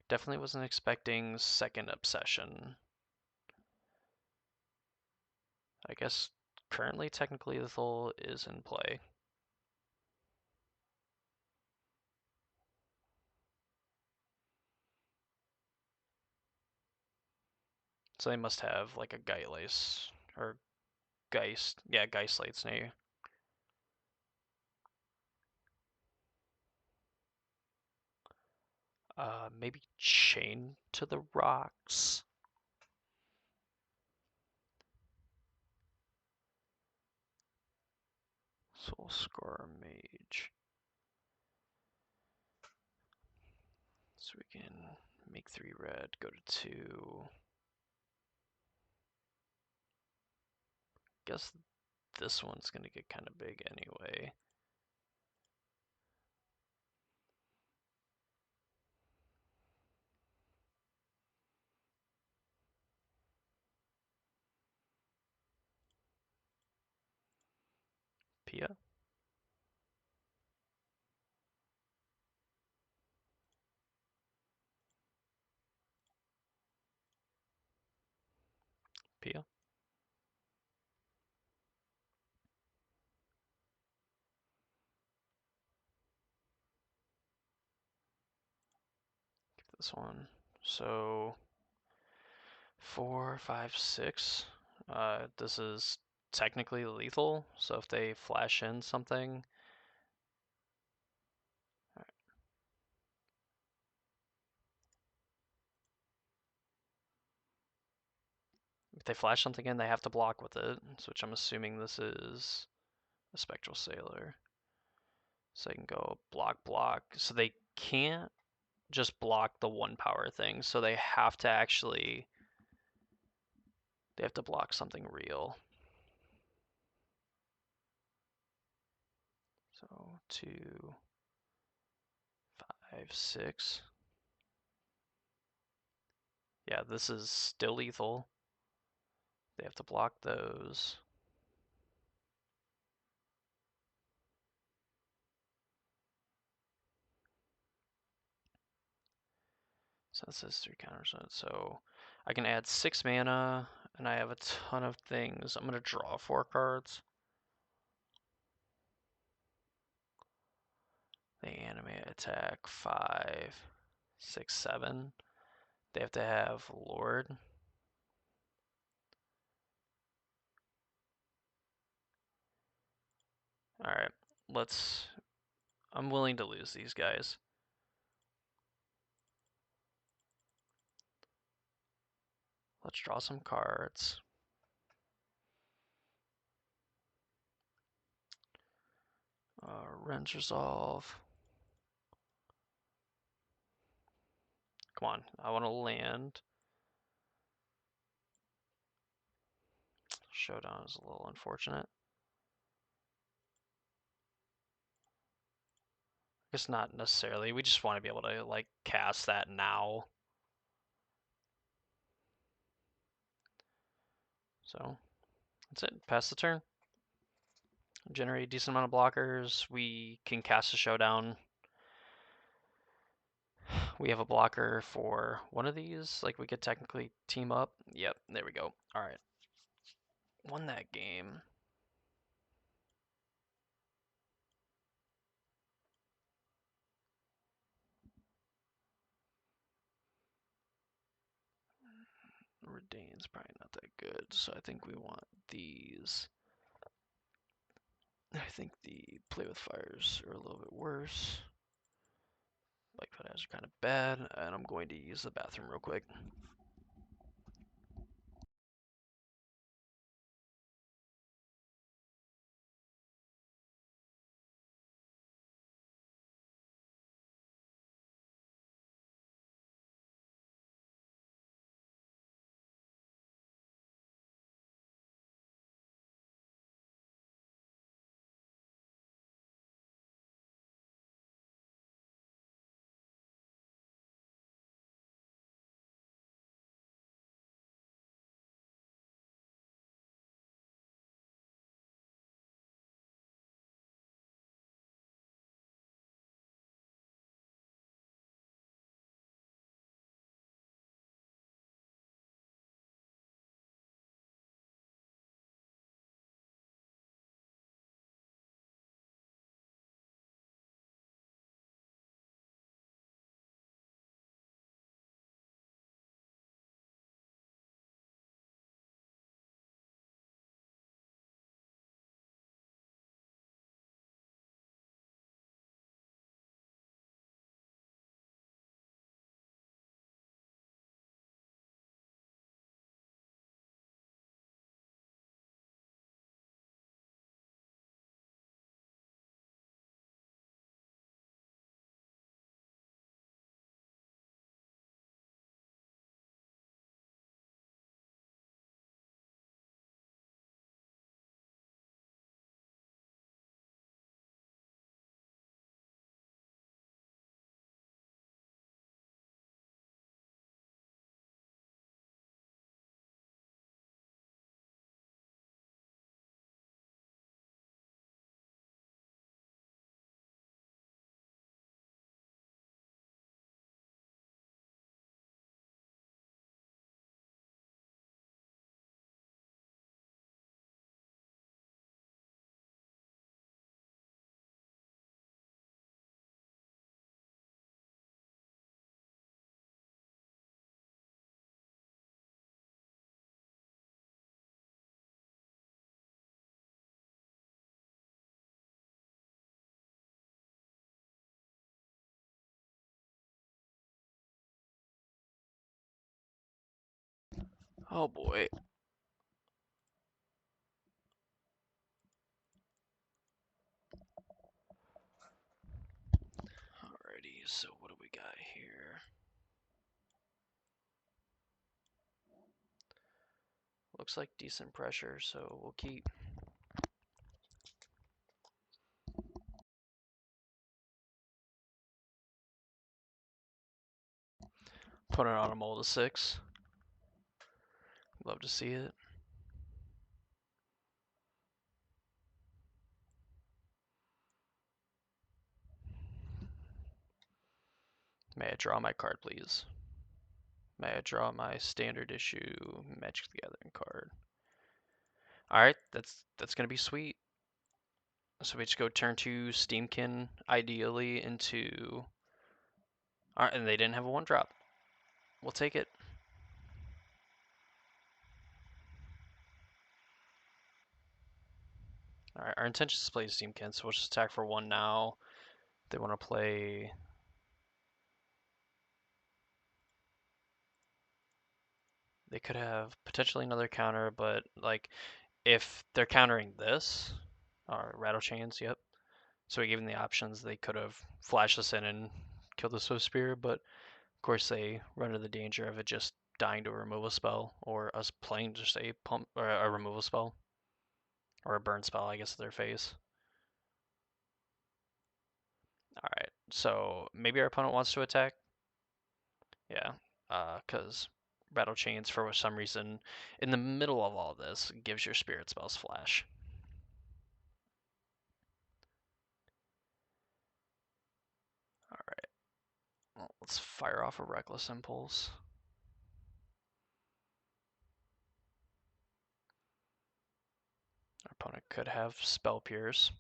Definitely wasn't expecting second Obsession. I guess currently technically lethal is in play. So they must have like a Geist or Geist. Yeah, Geist Light's near you. Maybe Chain to the Rocks. Soul Scar Mage. So we can make 3 red, go to 2. Guess this one's gonna get kind of big anyway. Pia? Pia? This one. So 4, 5, 6. This is technically lethal, so if they flash in something. If they flash something in, they have to block with it, which I'm assuming this is a Spectral Sailor. So they can go block, block. So they can't just block the 1 power thing, so they have to actually block something real. So 2, 5, 6. Yeah, this is still lethal. They have to block those. So that says 3 counters on it. So I can add 6 mana, and I have a ton of things. I'm going to draw 4 cards. They animate attack 5, 6, 7. They have to have Lord. Alright, I'm willing to lose these guys. Let's draw some cards. Rends Resolve. Come on, I want to land. Showdown is a little unfortunate. I guess not necessarily. We just want to be able to like cast that now. So that's it. Pass the turn. Generate a decent amount of blockers. We can cast a Showdown. We have a blocker for one of these. Like we could technically team up. Yep, there we go. All right. Won that game. Redain's probably not that good, so I think we want these. I think the Play with Fires are a little bit worse. Like Fires are kind of bad, and I'm going to use the bathroom real quick. Oh boy. Alrighty, so what do we got here? Looks like decent pressure, so we'll keep. Put it on a mold of 6. Love to see it. May I draw my card, please? May I draw my standard issue Magic the Gathering card? Alright, that's gonna be sweet. So we just go turn 2 Steamkin, ideally, into... Alright, and they didn't have a 1-drop. We'll take it. Alright, our intention is to play Steamkin, so we'll just attack for 1 now. They want to play... They could have potentially another counter, but, like, if they're countering this... Or Rattle Chains, yep. So we gave them the options. They could have flashed us in and killed the Swift Spear, but of course they run into the danger of it just dying to a removal spell, or us playing just a pump or a removal spell, or a burn spell, I guess, at their face. All right, so maybe our opponent wants to attack. Yeah, because Rattle Chains, for some reason, in the middle of all this, gives your spirit spells flash. All right, well, let's fire off a Reckless Impulse. Our opponent could have Spell Pierce.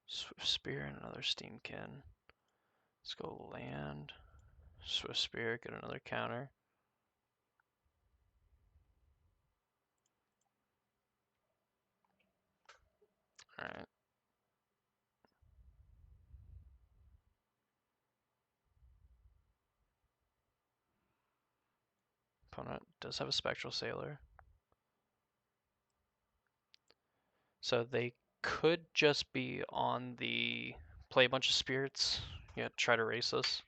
Swift Spear and another Steamkin. Let's go land. Swift Spear, get another counter. Alright. Opponent does have a Spectral Sailor. So they could just be on the play a bunch of spirits. Yeah, try to race us.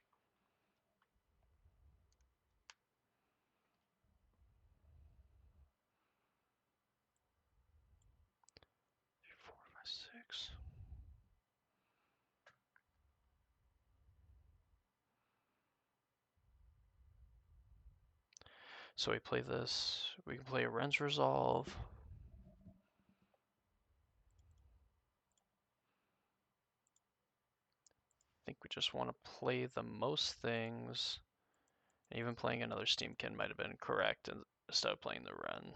Four, five, six. So we play this. We can play a Ren's Resolve. I think we just want to play the most things. And even playing another Steamkin might have been correct instead of playing the Ren.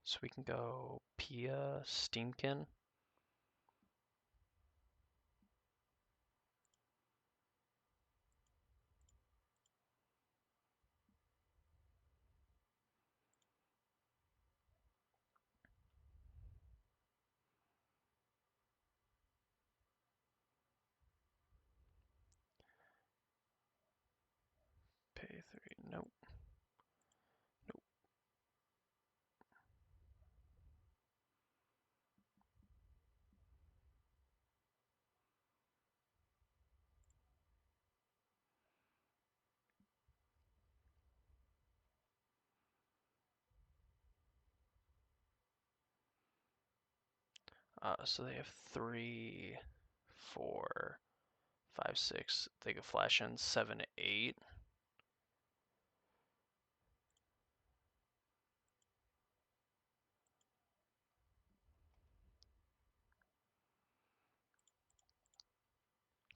So we can go Pia, Steamkin. Pay 3, nope. So they have 3, 4, 5, 6. They could flash in 7, 8.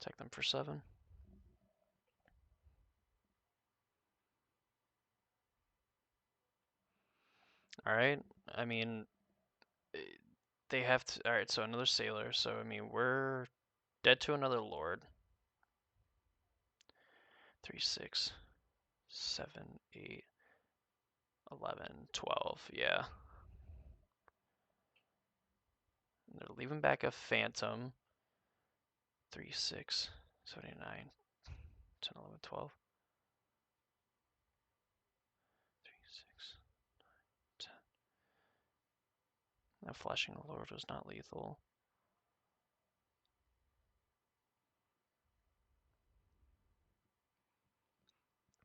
Take them for 7. Alright, I mean, they have to. Alright, so another Sailor. So, I mean, we're dead to another Lord. 3, 6, 7, 8, 11, 12. Yeah. They're leaving back a Phantom. 3, 6, 79, 10, 11, 12. 3, 6, 10. That Flashing Lord was not lethal.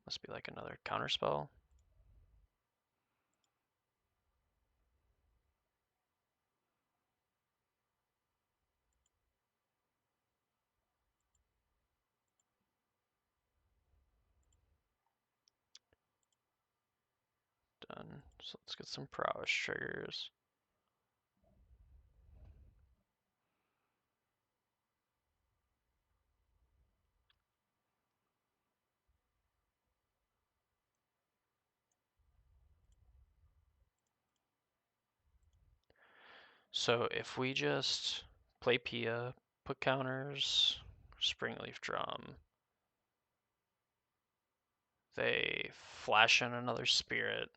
Must be like another counterspell. Done. So let's get some prowess triggers. So if we just play Pia, put counters, Springleaf Drum, they flash in another Spirit.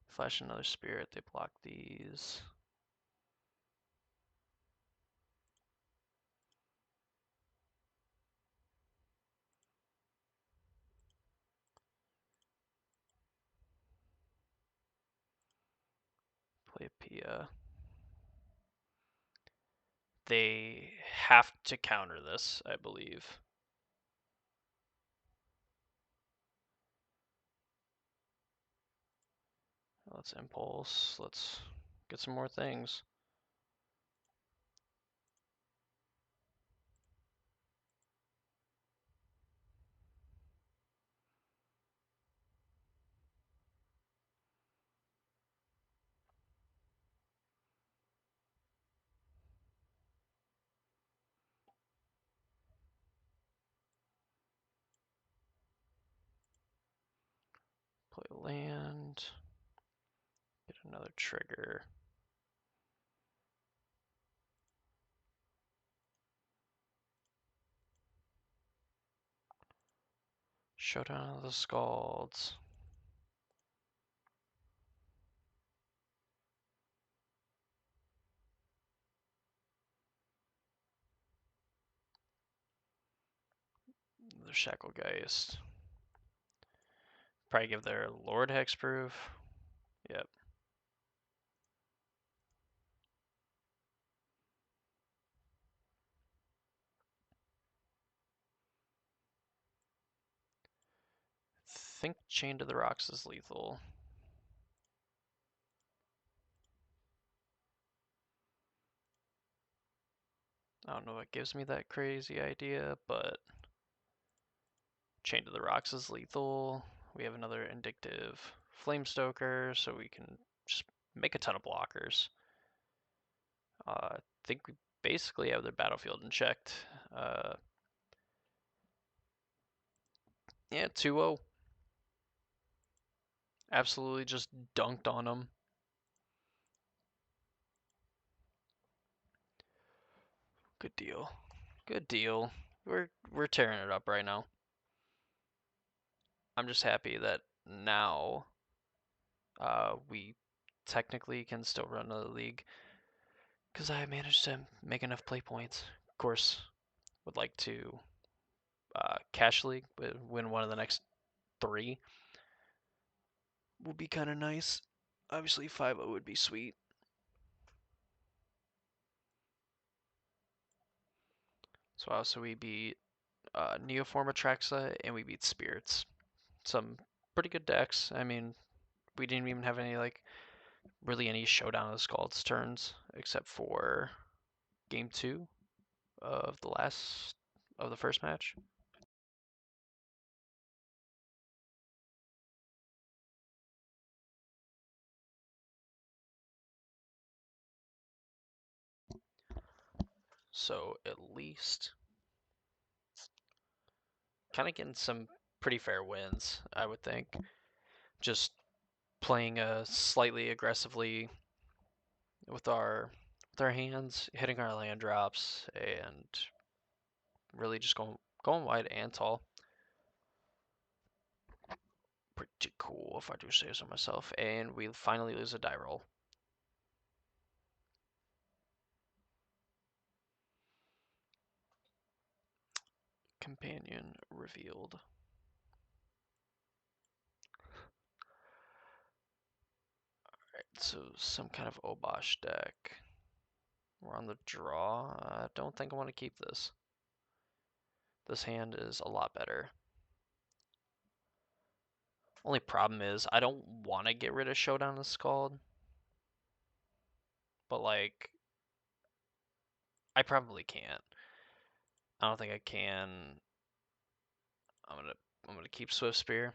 Flash another Spirit, they block these. Play Pia. They have to counter this, I believe. Let's Impulse. Let's get some more things. Play land. Get another trigger. Showdown of the Scalds. The Shacklegeist. Probably give their Lord Hexproof. Yep. Think Chain to the Rocks is lethal. I don't know what gives me that crazy idea, but Chain to the Rocks is lethal. We have another Indictive Flamestoker, so we can just make a ton of blockers. I think we basically have their battlefield in checked. Yeah, 2-0. Absolutely just dunked on them. Good deal. Good deal. We're tearing it up right now. I'm just happy that now we technically can still run the league because I managed to make enough play points. Of course, would like to cash league, win one of the next 3 would be kind of nice. Obviously, 5-0 would be sweet. So also we beat Neoform Atraxa and we beat Spirits. Some pretty good decks. I mean, we didn't even have any like really any Showdown of the Scalds turns except for game 2 of the first match. So at least kind of getting some pretty fair wins, I would think. Just playing slightly aggressively with our hands, hitting our land drops, and really just going wide and tall. Pretty cool if I do say so myself. And we finally lose a die roll. companion revealed. Alright, so some kind of Obosh deck. We're on the draw. I don't think I want to keep this. This hand is a lot better. Only problem is I don't want to get rid of Showdown the Scald. But like, I probably can't. I don't think I can. I'm gonna keep Swift Spear.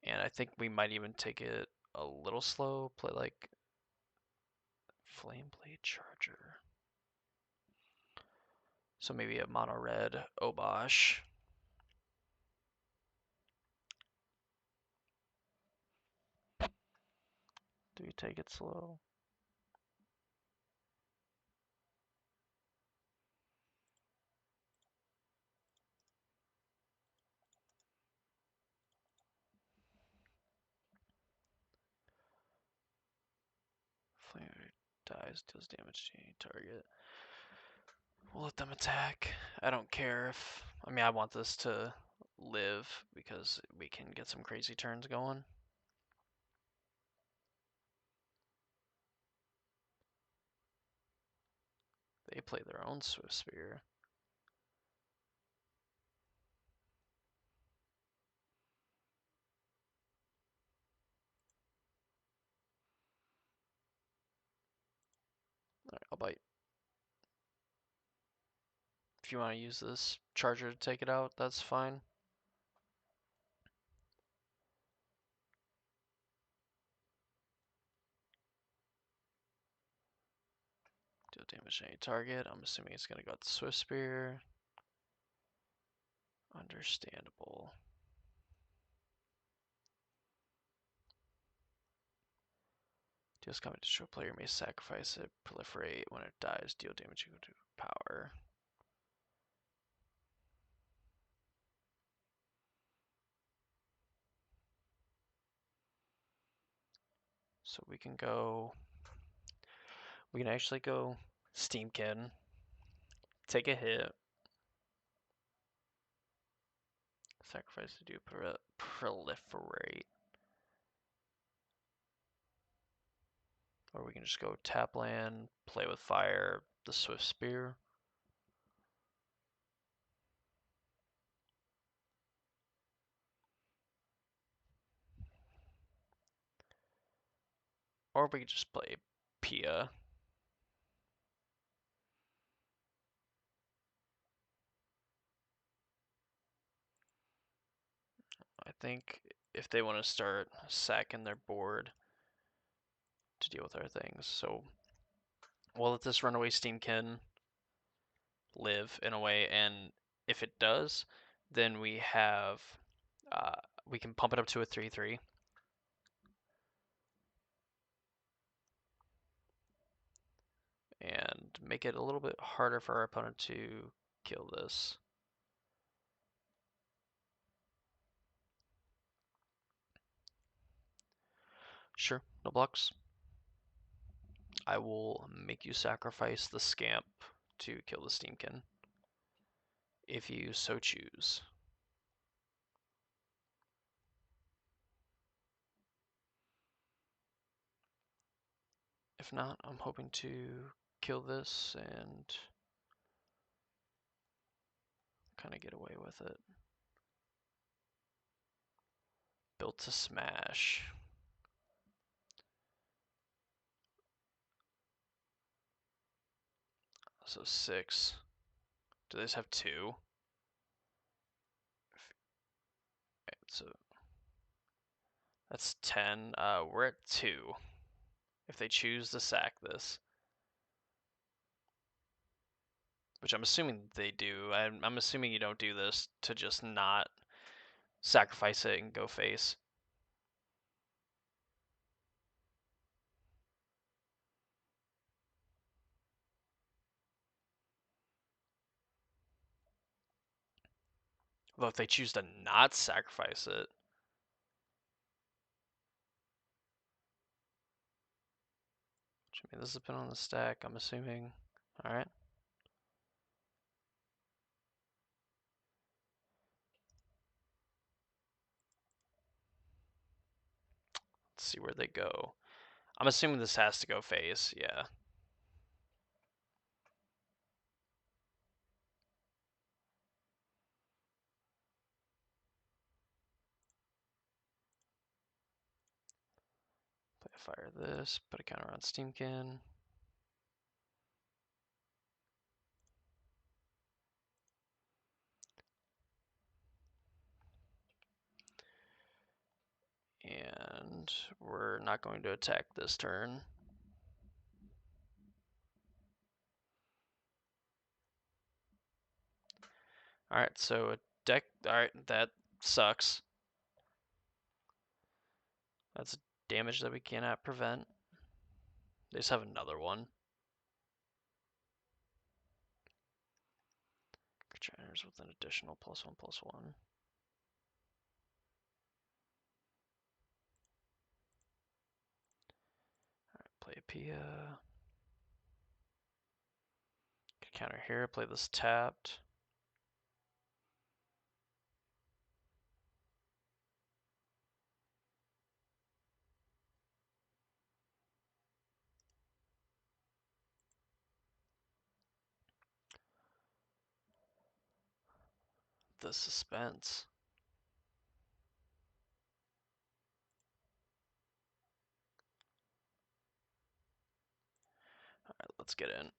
And I think we might even take it a little slow, play like Flame Blade Charger. So maybe a mono red Obosh. Do we take it slow? Flame Blade dies, deals damage to any target. We'll let them attack. I don't care if... I mean, I want this to live because we can get some crazy turns going. They play their own Swift Spear. Alright, I'll bite. If you want to use this charger to take it out, that's fine. Deal damage to any target. I'm assuming it's going to go at the Swift Spear. Understandable. Deals combat to show player may sacrifice it, proliferate. When it dies, deal damage equal to power. So we can actually go Steamkin, take a hit, sacrifice to do proliferate. Or we can just go tap land, play with fire, the Swift Spear. Or we could just play Pia. I think if they want to start sacking their board to deal with our things. So we'll let this runaway Steamkin live in a way, and if it does, then we have we can pump it up to a 3/3. And make it a little bit harder for our opponent to kill this. Sure, no blocks. I will make you sacrifice the Scamp to kill the Steamkin, if you so choose. If not, I'm hoping to kill this and kind of get away with it. Built to smash. So 6. Do they just have 2? Right, so that's 10. We're at 2. If they choose to sack this. Which I'm assuming they do. I'm assuming you don't do this to just not sacrifice it and go face. Although if they choose to not sacrifice it, which I mean, this has been on the stack, I'm assuming. All right. Let's see where they go. I'm assuming this has to go face. Yeah. Play a fire this. Put a counter on Steamkin. And we're not going to attack this turn. Alright, so a deck. Alright, that sucks. That's damage that we cannot prevent. They just have another one. Trainers with an additional +1/+1. Alright, play a Pia. Counter here, play this tapped. The suspense. Alright, let's get in.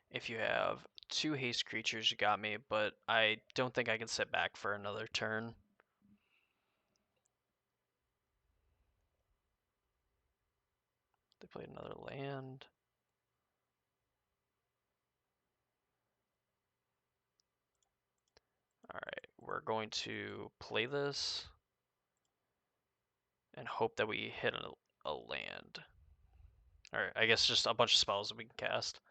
If you have 2 haste creatures, you got me, but I don't think I can sit back for another turn. They played another land. Alright, we're going to play this and hope that we hit a land. Or I guess just a bunch of spells that we can cast.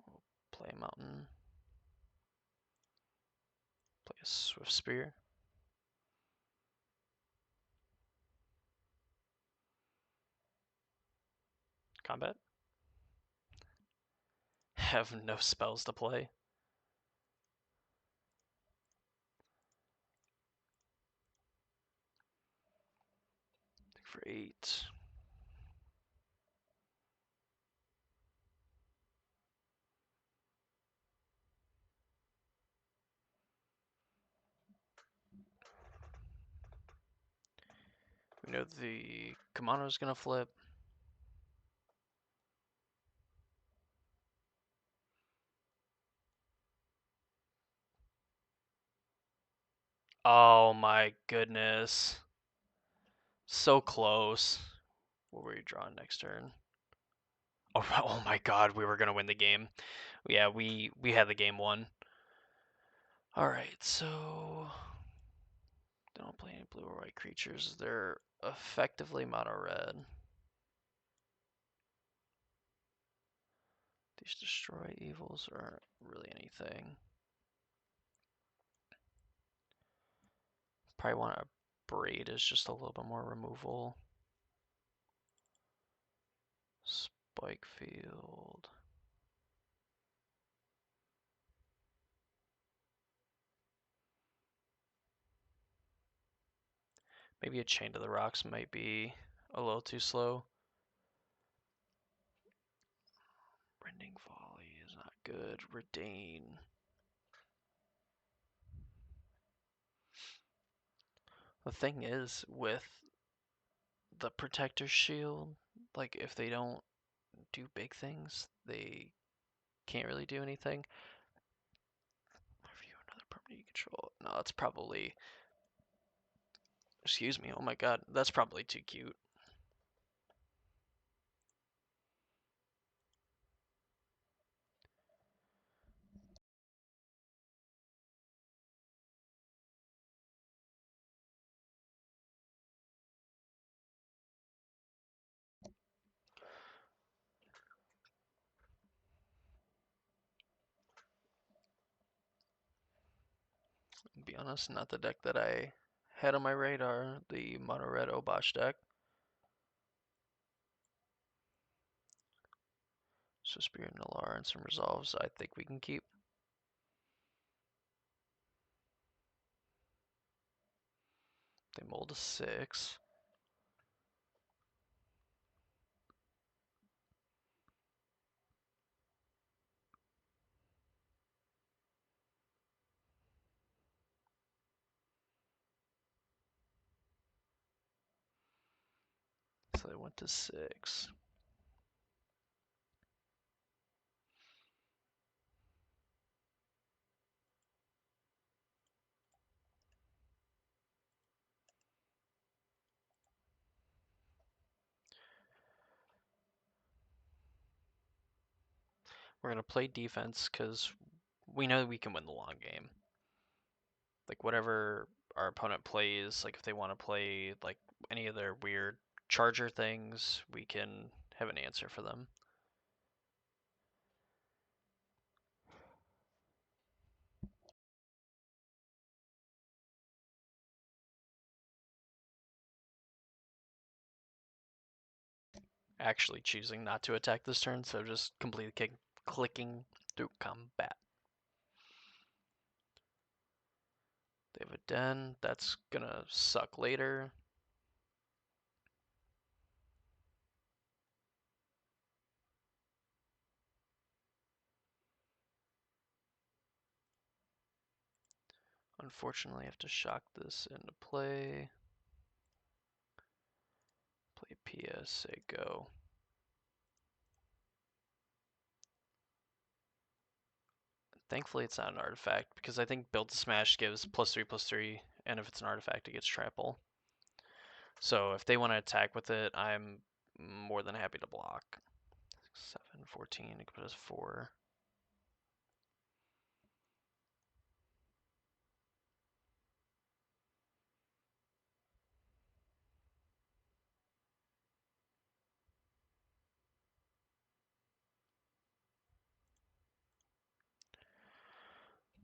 We'll play a mountain. Play a Swift Spear. Combat. Have no spells to play. For 8. We know the Kamano's gonna flip. Oh my goodness. So close. What were you drawing next turn? Oh, oh my god, we were gonna win the game. Yeah, we had the game won. Alright, so they don't play any blue or white creatures. They're effectively mono red. These destroy evils aren't really anything. Probably want a braid is just a little bit more removal. Spike field. Maybe a chain to the rocks might be a little too slow. Rending volley is not good. Redain. The thing is with the protector shield, like if they don't do big things, they can't really do anything. Review another permanent you control. No, that's probably. Excuse me. Oh my god, that's probably too cute. be honest, not the deck that I had on my radar, the mono red Obosh deck. So Spirit Nalar and some resolves I think we can keep. They mold a 6. So they went to 6. We're going to play defense because we know we can win the long game. Like, whatever our opponent plays, like, if they want to play, like, any of their weird charger things, we can have an answer for them. Actually choosing not to attack this turn, so just completely clicking through combat. They have a den, that's gonna suck later. Unfortunately, I have to shock this into play. Play PS, say go. Thankfully, it's not an artifact, because I think Build to Smash gives +3/+3, and if it's an artifact, it gets trample. So if they want to attack with it, I'm more than happy to block. 7, 14, it could put us 4.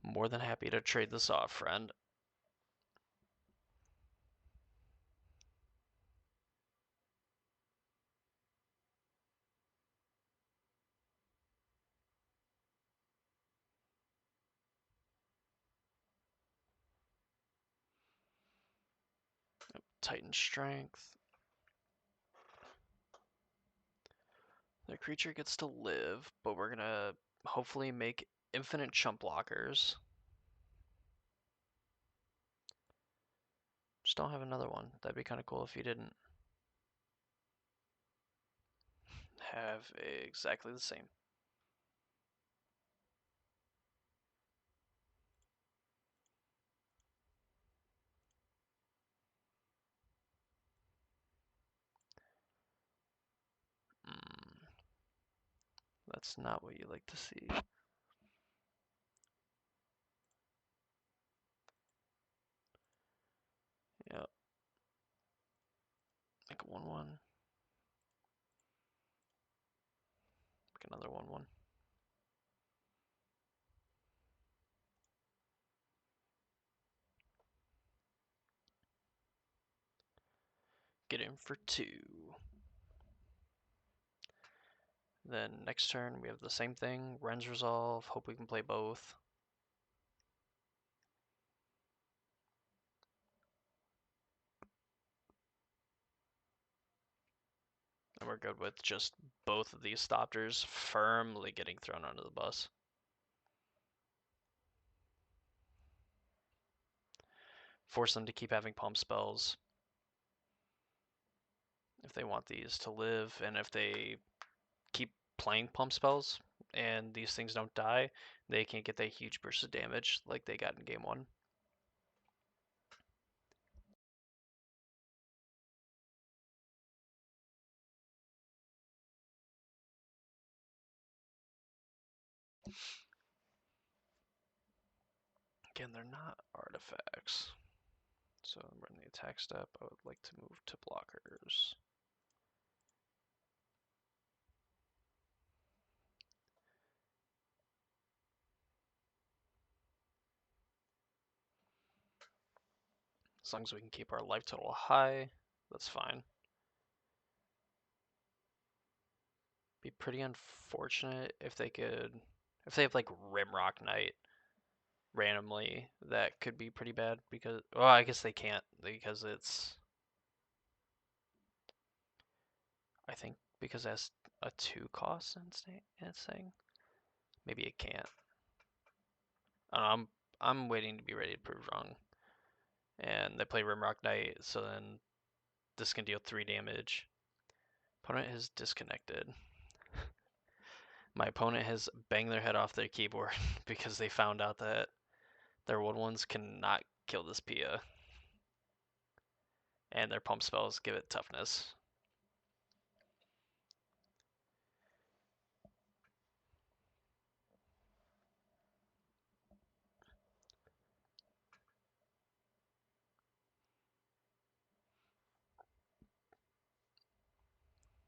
More than happy to trade this off, friend. Titan Strength. The creature gets to live, but we're gonna hopefully make infinite chump blockers. Just don't have another one. That'd be kind of cool if you didn't have exactly the same. Mm, that's not what you like to see. Yep. Make a 1/1. Make another 1/1. Get in for 2. Then next turn we have the same thing. Ren's Resolve. Hope we can play both. And we're good with just both of these Thopters firmly getting thrown under the bus. Force them to keep having palm spells if they want these to live, and if they keep playing pump spells and these things don't die, they can't get that huge burst of damage like they got in game 1. Again, they're not artifacts. So run the attack step. I would like to move to blockers. As long as we can keep our life total high, that's fine. Be pretty unfortunate if they have like Rimrock Knight randomly. That could be pretty bad because, well, I guess they can't because I think because it has a 2 cost in its thing. Maybe it can't. I don't know, I'm waiting to be ready to prove wrong. And they play Rimrock Knight, so then this can deal 3 damage. Opponent has disconnected. My opponent has banged their head off their keyboard because they found out that their 1/1s cannot kill this Pia. And their pump spells give it toughness.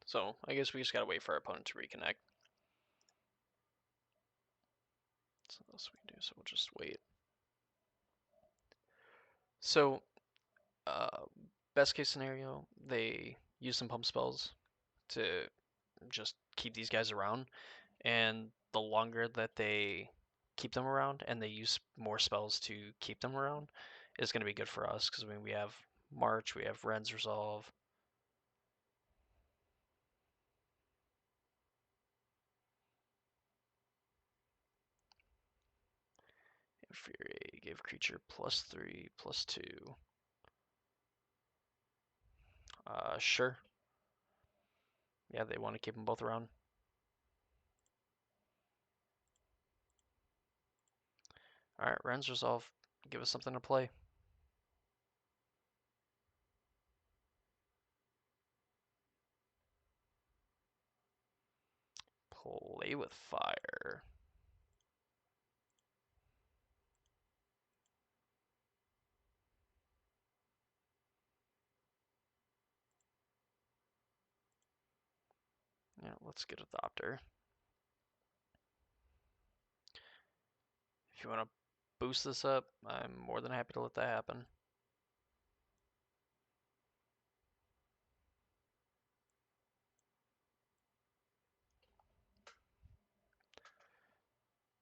So I guess we just gotta wait for our opponent to reconnect. So that's what we can do, so we'll just wait. So, best case scenario, they use some pump spells to just keep these guys around, and the longer that they keep them around and they use more spells to keep them around is going to be good for us because I mean we have March, we have Ren's Resolve. Infuriate, give creature +3/+2. Sure. Yeah, they want to keep them both around. Alright, Ren's Resolve, give us something to play. Play with fire. Yeah, let's get a Thopter. If you want to boost this up, I'm more than happy to let that happen.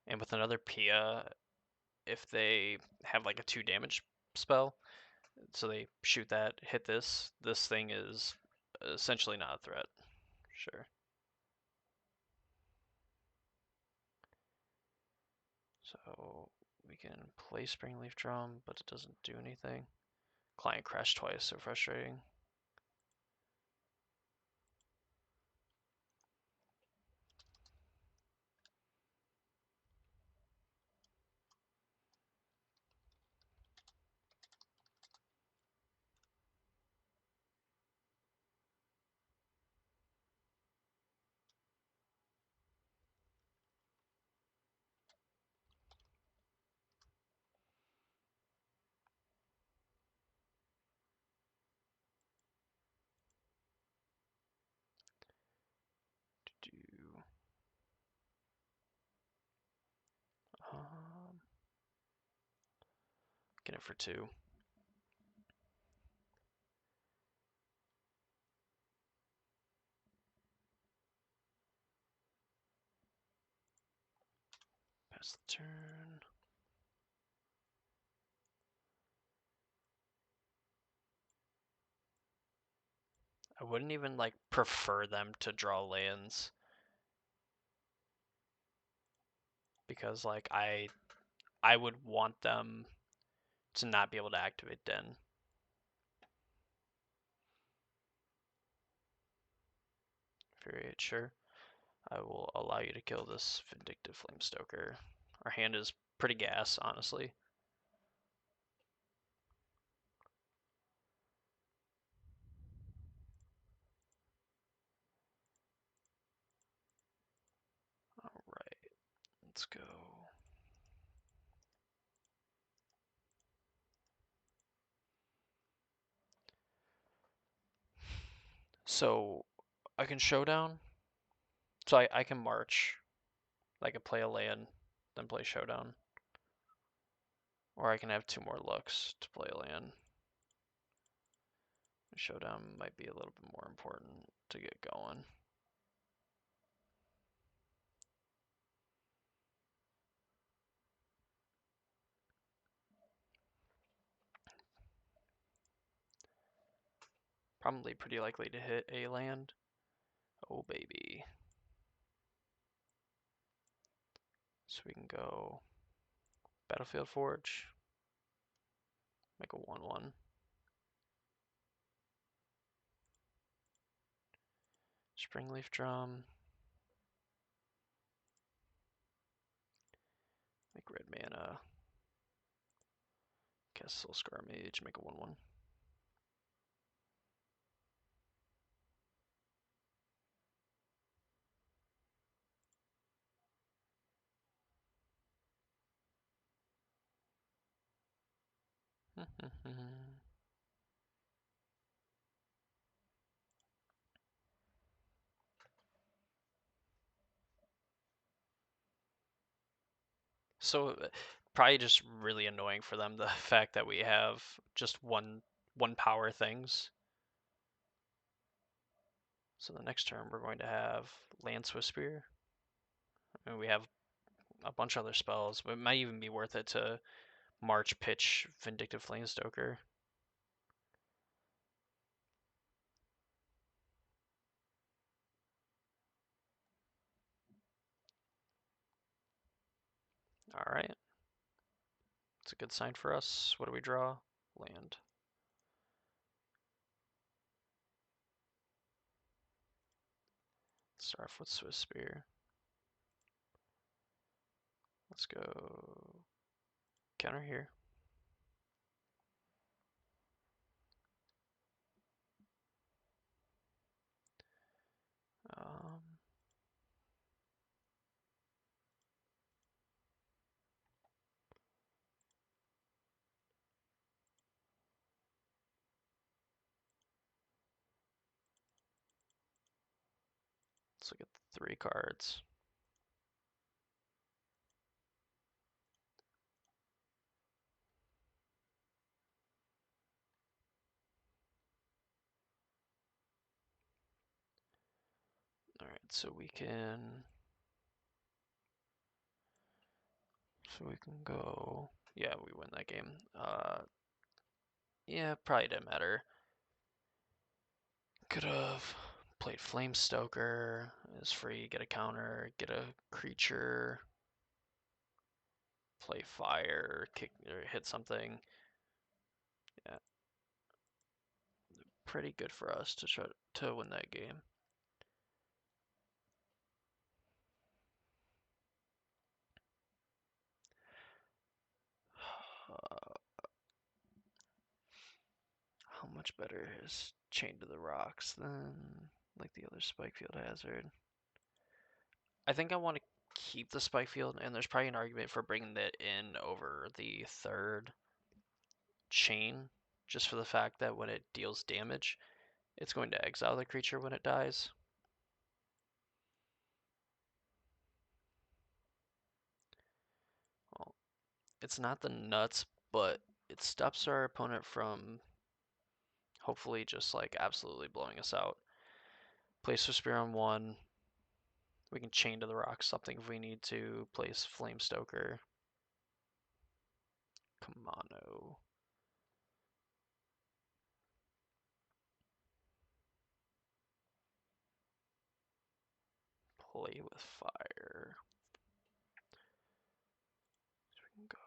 And with another Pia, if they have like a 2 damage spell, so they shoot that, hit this thing is essentially not a threat. Sure. So we can play Springleaf Drum, but it doesn't do anything. Client crashed twice, so frustrating. Do um, get it for 2. Pass the turn. I wouldn't even like prefer them to draw lands because like I would want them to not be able to activate Den. Infuriate, sure. I will allow you to kill this Vindictive Flamestoker. Our hand is pretty gas, honestly. Alright, let's go. So, I can Showdown. So I can March. I can play a land, then play Showdown. Or I can have 2 more looks to play a land. Showdown might be a little bit more important to get going. Probably pretty likely to hit a land. Oh baby. So we can go Battlefield Forge. Make a 1/1. Springleaf Drum. Make red mana. Cast Soul Scar Mage. Make a 1/1. So probably just really annoying for them the fact that we have just one power things. So the next turn we're going to have Land Swiftspear. And we have a bunch of other spells. It might even be worth it to March pitch Vindictive Flamestoker. Alright. It's a good sign for us. What do we draw? Land. Start off with Swiftspear. Let's go counter here. Um, let's look at the 3 cards. Alright, so we can go. Yeah, we win that game. Yeah, probably didn't matter. Could have played Flamestoker. It's free. Get a counter. Get a creature. Play fire. Kick or hit something. Yeah, pretty good for us to try to win that game. How much better is Chain to the Rocks than like the other Spikefield Hazard? I think I want to keep the Spikefield, and there's probably an argument for bringing that in over the 3rd Chain, just for the fact that when it deals damage, it's going to exile the creature when it dies. Well, it's not the nuts, but it stops our opponent from hopefully just like absolutely blowing us out. Place Spear on 1. We can Chain to the Rocks something if we need to. Place Flamestoker. Kamano. Play with fire. So we can go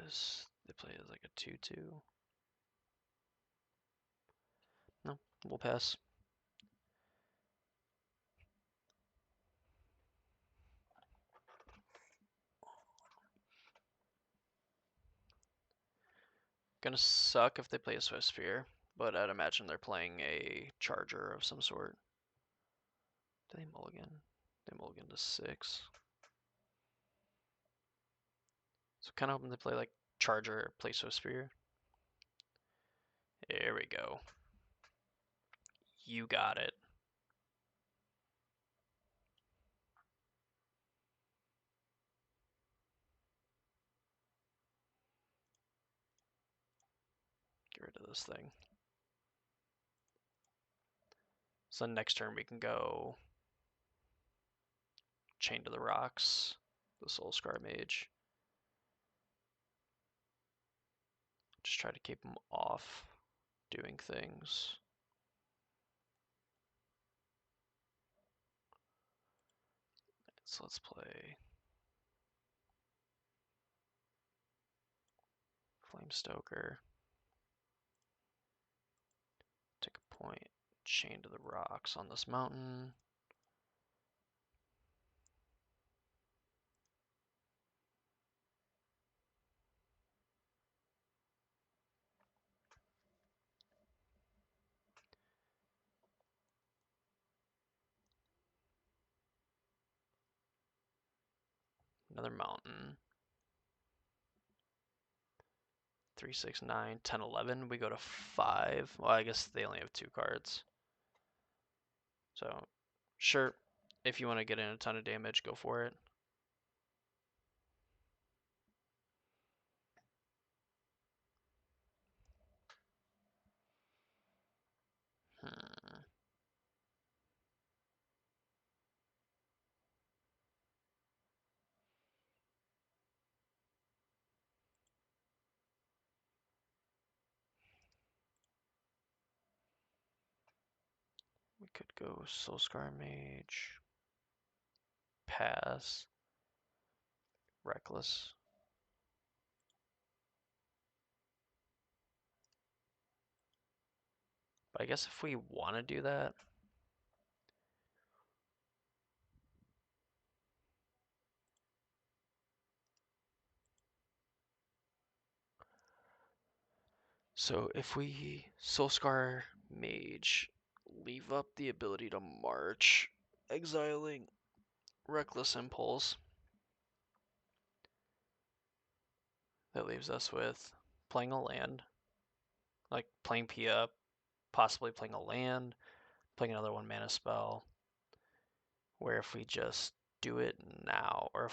this. They play as like a 2/2. No, we'll pass. Gonna suck if they play a Swiftspear, but I'd imagine they're playing a Charger of some sort. Do they mulligan? They mulligan to 6. So kind of hoping they play like Charger, play Swiftspear. There we go. You got it. Get rid of this thing. So next turn we can go Chain to the Rocks, the Soul Scar Mage. Just try to keep him off doing things. So let's play Flame Stoker. Take a point, Chain to the Rocks on this mountain. Another mountain. 3, 6, 9, 10, 11. We go to 5. Well, I guess they only have 2 cards. So, sure, if you want to get in a ton of damage, go for it. Hmm. We could go Soulscar Mage, pass, Reckless. But I guess if we want to do that, so if we Soulscar Mage, leave up the ability to march, exiling Reckless Impulse, that leaves us with playing a land, like playing Pia, possibly playing a land, playing another 1 mana spell, where if we just do it now, or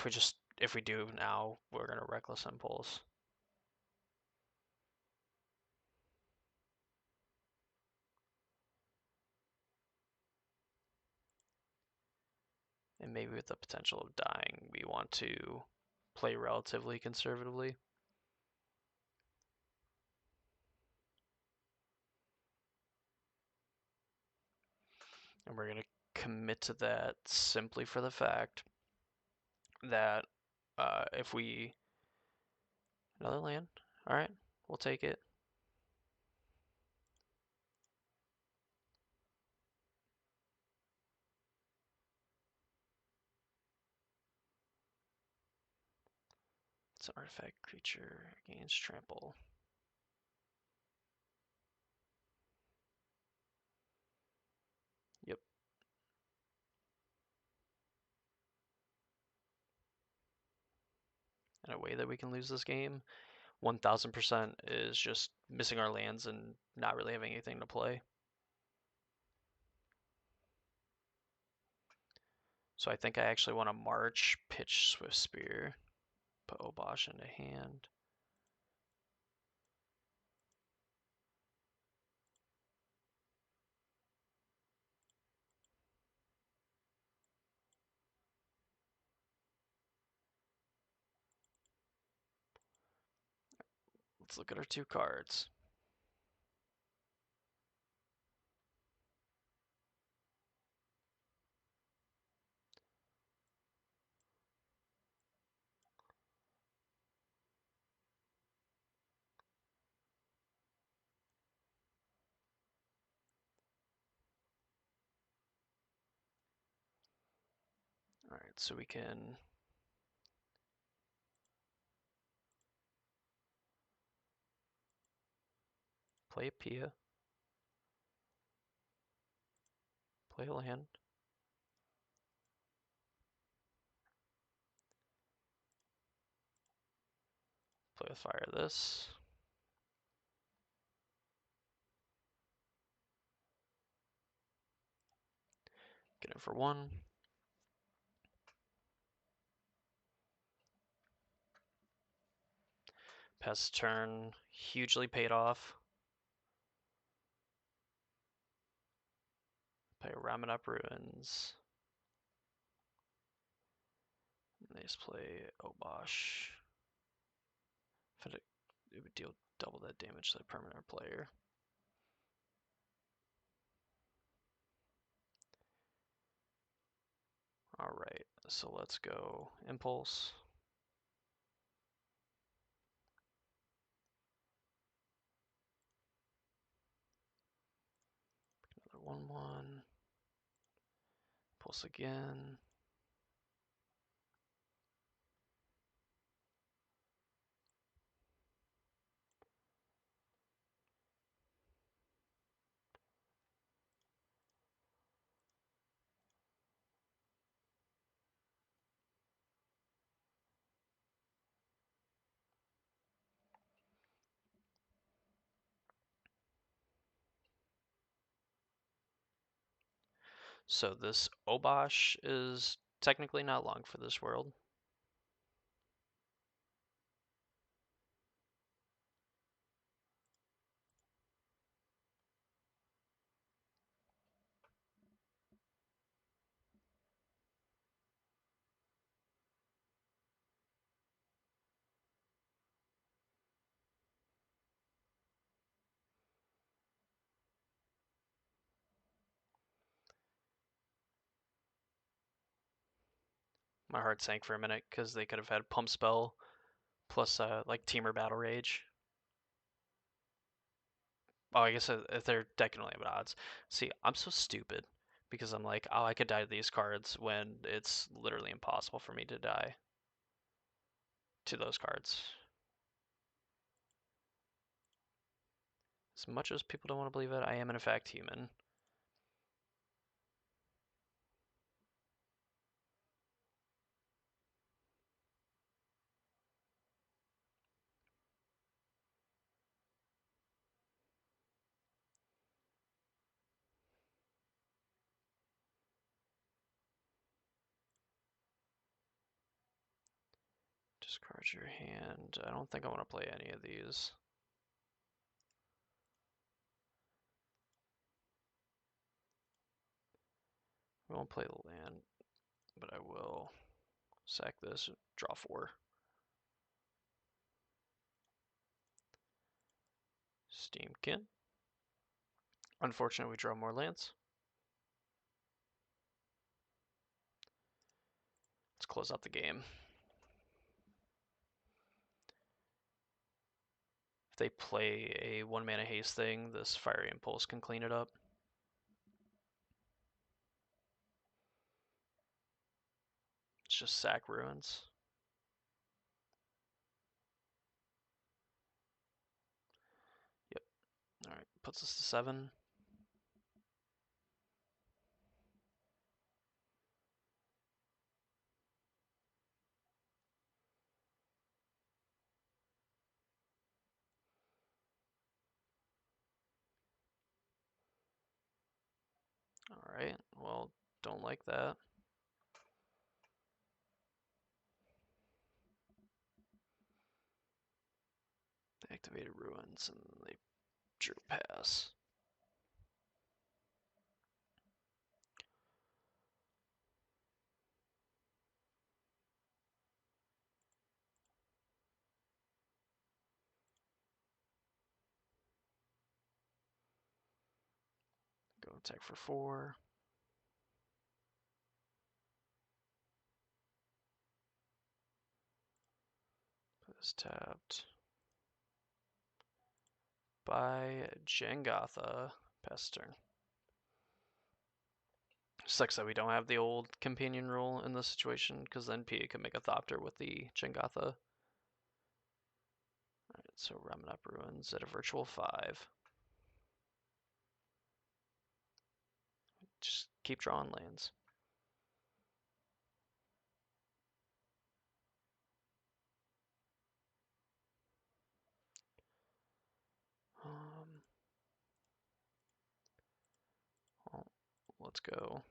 if we do now, we're gonna Reckless Impulse. And maybe with the potential of dying, we want to play relatively conservatively. And we're gonna commit to that simply for the fact that if we another land, all right, we'll take it. It's an artifact creature gains trample. Yep. And a way that we can lose this game, 1000% is just missing our lands and not really having anything to play. So I think I actually want to march, pitch Swift Spear, put Obosh into hand. Let's look at our 2 cards. All right, so we can play a Pia, play a land, play with fire this, get in for 1. Pass turn, hugely paid off. Play Ramen Ruins. They just play Obosh. It would deal double that damage to the permanent player. Alright, so let's go Impulse. Another 1/1. Impulse again. So this Obosh is technically not long for this world. My heart sank for a minute because they could have had Pump Spell plus like Teamer Battle Rage. Oh, I guess if they're decking only have odds. See, I'm so stupid because I'm like, oh, I could die to these cards when it's literally impossible for me to die to those cards. As much as people don't want to believe it, I am in fact human. Discard your hand. I don't think I want to play any of these. I won't play the land, but I will sack this and draw 4. Steamkin. Unfortunately, we draw more lands. Let's close out the game. If they play a 1-mana haste thing, this Fiery Impulse can clean it up. It's just sack Ruins. Yep. Alright, puts us to 7. Alright, well, don't like that. They activated Ruins and they drew pass. Go attack for 4. Put this tapped. By Jengatha. Pass turn. Sucks that we don't have the old companion rule in this situation, because then Pia could make a Thopter with the Jengatha. Alright, so Ramen Up Ruins at a virtual 5. Just keep drawing lands. Well, let's go.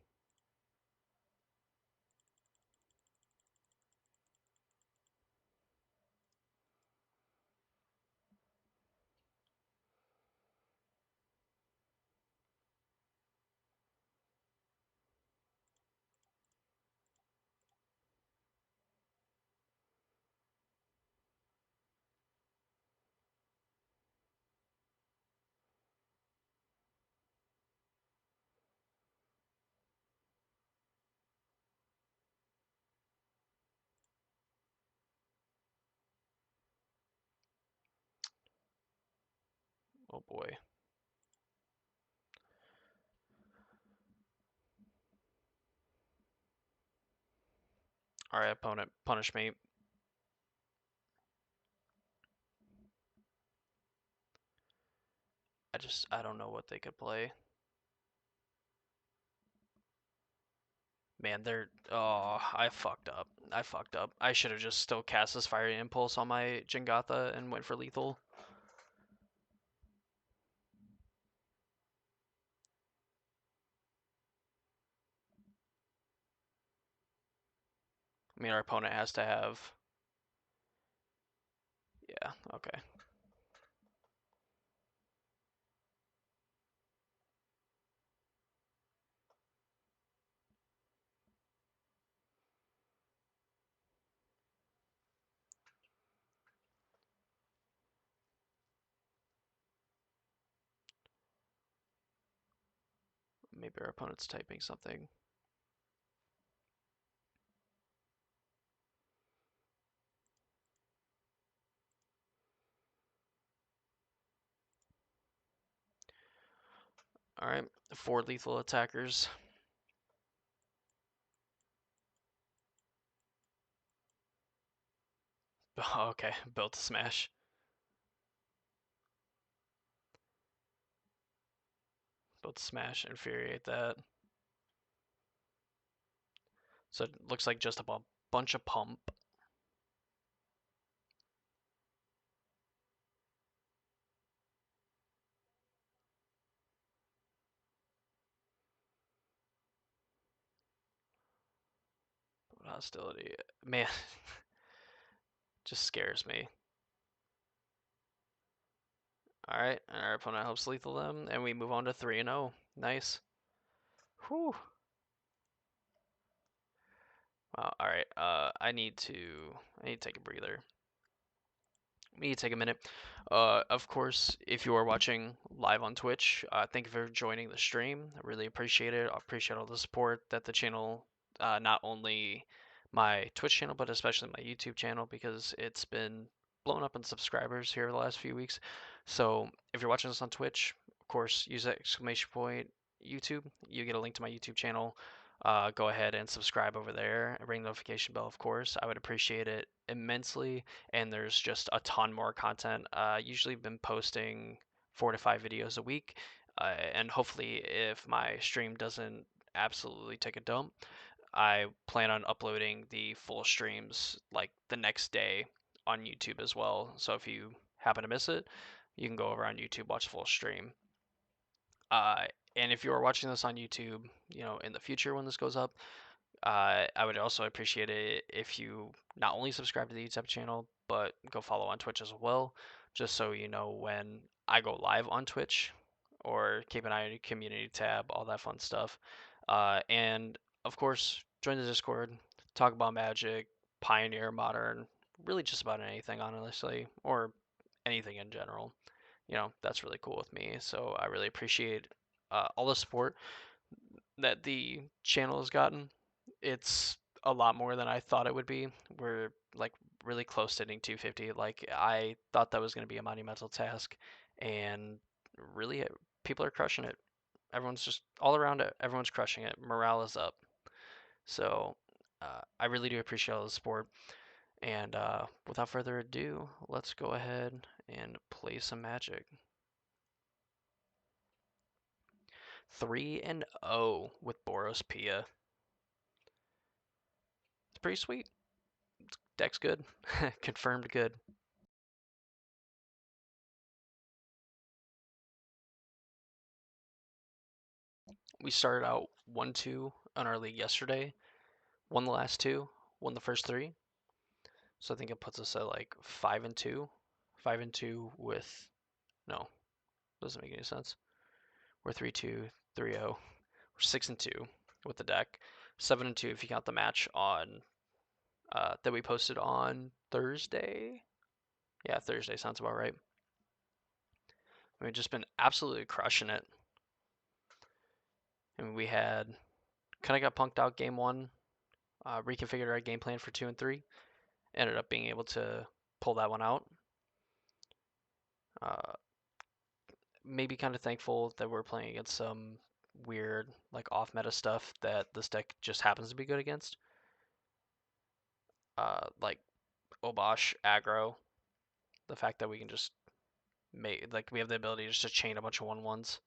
boy. Alright, opponent, punish me. I don't know what they could play. Man, I fucked up. I fucked up. I should have just still cast this Fiery Impulse on my Jingata and went for lethal. I mean, our opponent has to have... Yeah, okay. Maybe our opponent's typing something. Alright, 4 lethal attackers. Okay, built to smash. Built to smash, infuriate that. So it looks like just a bunch of pump. Hostility. Man, just scares me. Alright, and our opponent helps lethal them, and we move on to 3-0. Nice. Whew. Wow, alright, I need to take a breather. We need to take a minute. Of course, if you are watching live on Twitch, thank you for joining the stream. I really appreciate it. I appreciate all the support that the channel, not only my Twitch channel, but especially my YouTube channel, because it's been blown up in subscribers here the last few weeks. So if you're watching this on Twitch, of course, use that exclamation point YouTube. You get a link to my YouTube channel. Go ahead and subscribe over there and ring the notification bell, of course. I would appreciate it immensely. And there's just a ton more content. Usually been posting 4 to 5 videos a week, and hopefully if my stream doesn't absolutely take a dump, I plan on uploading the full streams like the next day on YouTube as well. So if you happen to miss it, you can go over on YouTube, watch the full stream. Uh, and if you are watching this on YouTube, in the future when this goes up, I would also appreciate it if you not only subscribe to the YouTube channel, but go follow on Twitch as well, just so you know when I go live on Twitch, or keep an eye on your community tab, all that fun stuff. And of course, join the Discord, talk about Magic, Pioneer, Modern, really just about anything, honestly, or anything in general. That's really cool with me. So I really appreciate all the support that the channel has gotten. It's a lot more than I thought it would be. We're like really close to hitting 250. Like I thought that was going to be a monumental task, and really, people are crushing it. Everyone's just all around it. Everyone's crushing it. Morale is up. So I really do appreciate all the support. And without further ado, let's go ahead and play some Magic. 3-0 with Boros Pia. It's pretty sweet. Deck's good. Confirmed good. We started out 1-2 on our league yesterday. Won the last 2. Won the first 3. So I think it puts us at like 5-2. 5-2 with... No. Doesn't make any sense. We're 3-2, 3-0. We're 6-2 with the deck. 7-2 if you count the match on... that we posted on Thursday. Yeah, Thursday sounds about right. We've just been absolutely crushing it. And we had kind of got punked out game 1, reconfigured our game plan for 2 and 3, ended up being able to pull that one out. maybe kind of thankful that we're playing against some weird, like off-meta stuff that this deck just happens to be good against. Like Obosh aggro. The fact that we can just we have the ability just to chain a bunch of 1/1s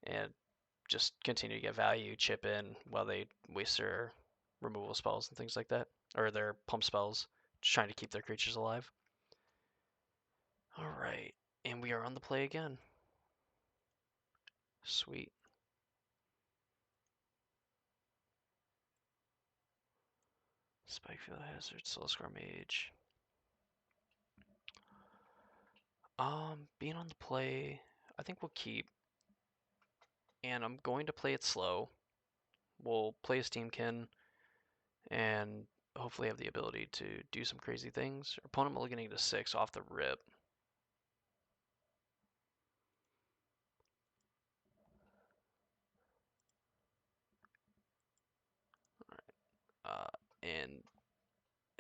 and just continue to get value, chip in while they waste their removal spells and things like that, or their pump spells, just trying to keep their creatures alive. All right, and we are on the play again. Sweet. Spikefield Hazard, Soulscar Mage. Being on the play, I think we'll keep, and I'm going to play it slow. We'll play a Steamkin, and hopefully have the ability to do some crazy things. Our opponent mulliganing to 6 off the rip. And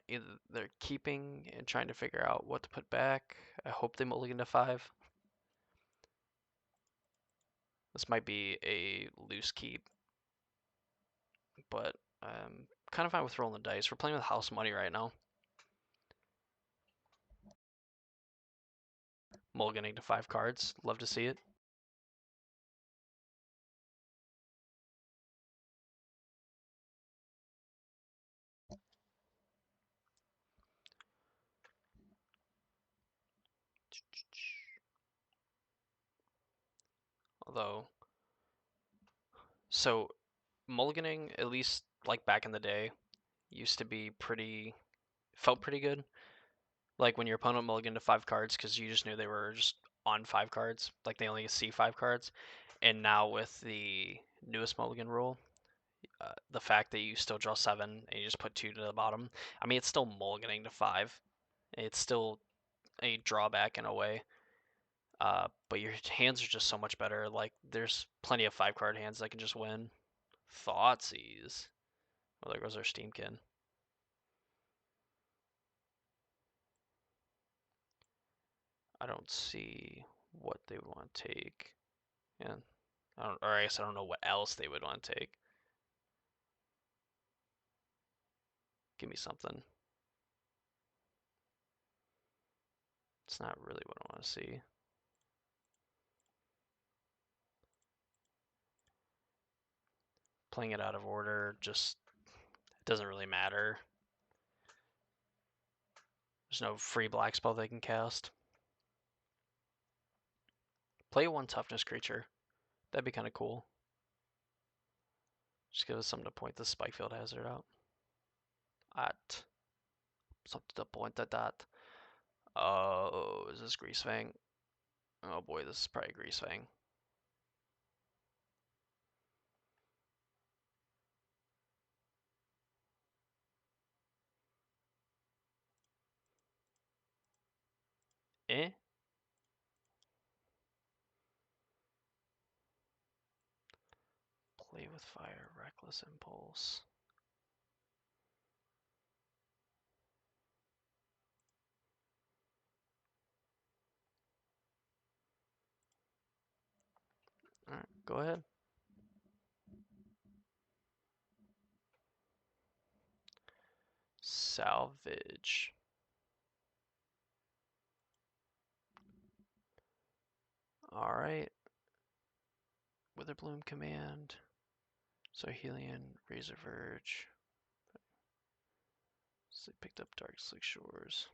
either they're keeping and trying to figure out what to put back. I hope they mulligan to 5. This might be a loose keep, but I'm kind of fine with rolling the dice. We're playing with house money right now. Mulliganing to 5 cards. Love to see it. Although, so mulliganing, at least like back in the day, used to be felt pretty good. Like when your opponent mulliganed to 5 cards because you just knew they were just on 5 cards, like they only see 5 cards. And now with the newest mulligan rule, the fact that you still draw 7 and you just put 2 to the bottom, I mean, it's still mulliganing to 5. It's still a drawback in a way. But your hands are just so much better. Like, there's plenty of 5-card hands that can just win. Thoughtseize. Oh, there goes our Steamkin. I don't see what they would want to take. Yeah. Or I guess I don't know what else they would want to take. Give me something. It's not really what I want to see. Playing it out of order just doesn't really matter. There's no free black spell they can cast. Play 1 toughness creature. That'd be kind of cool. Just give us something to point the Spikefield Hazard out. At. Something to point at that. Oh, is this Greasefang? Oh boy, this is probably Greasefang. Eh? Play with fire, reckless impulse. Alright, go ahead. Salvage. Alright. Witherbloom command. Sohelian, Razor Verge. So they picked up Dark Slick Shores.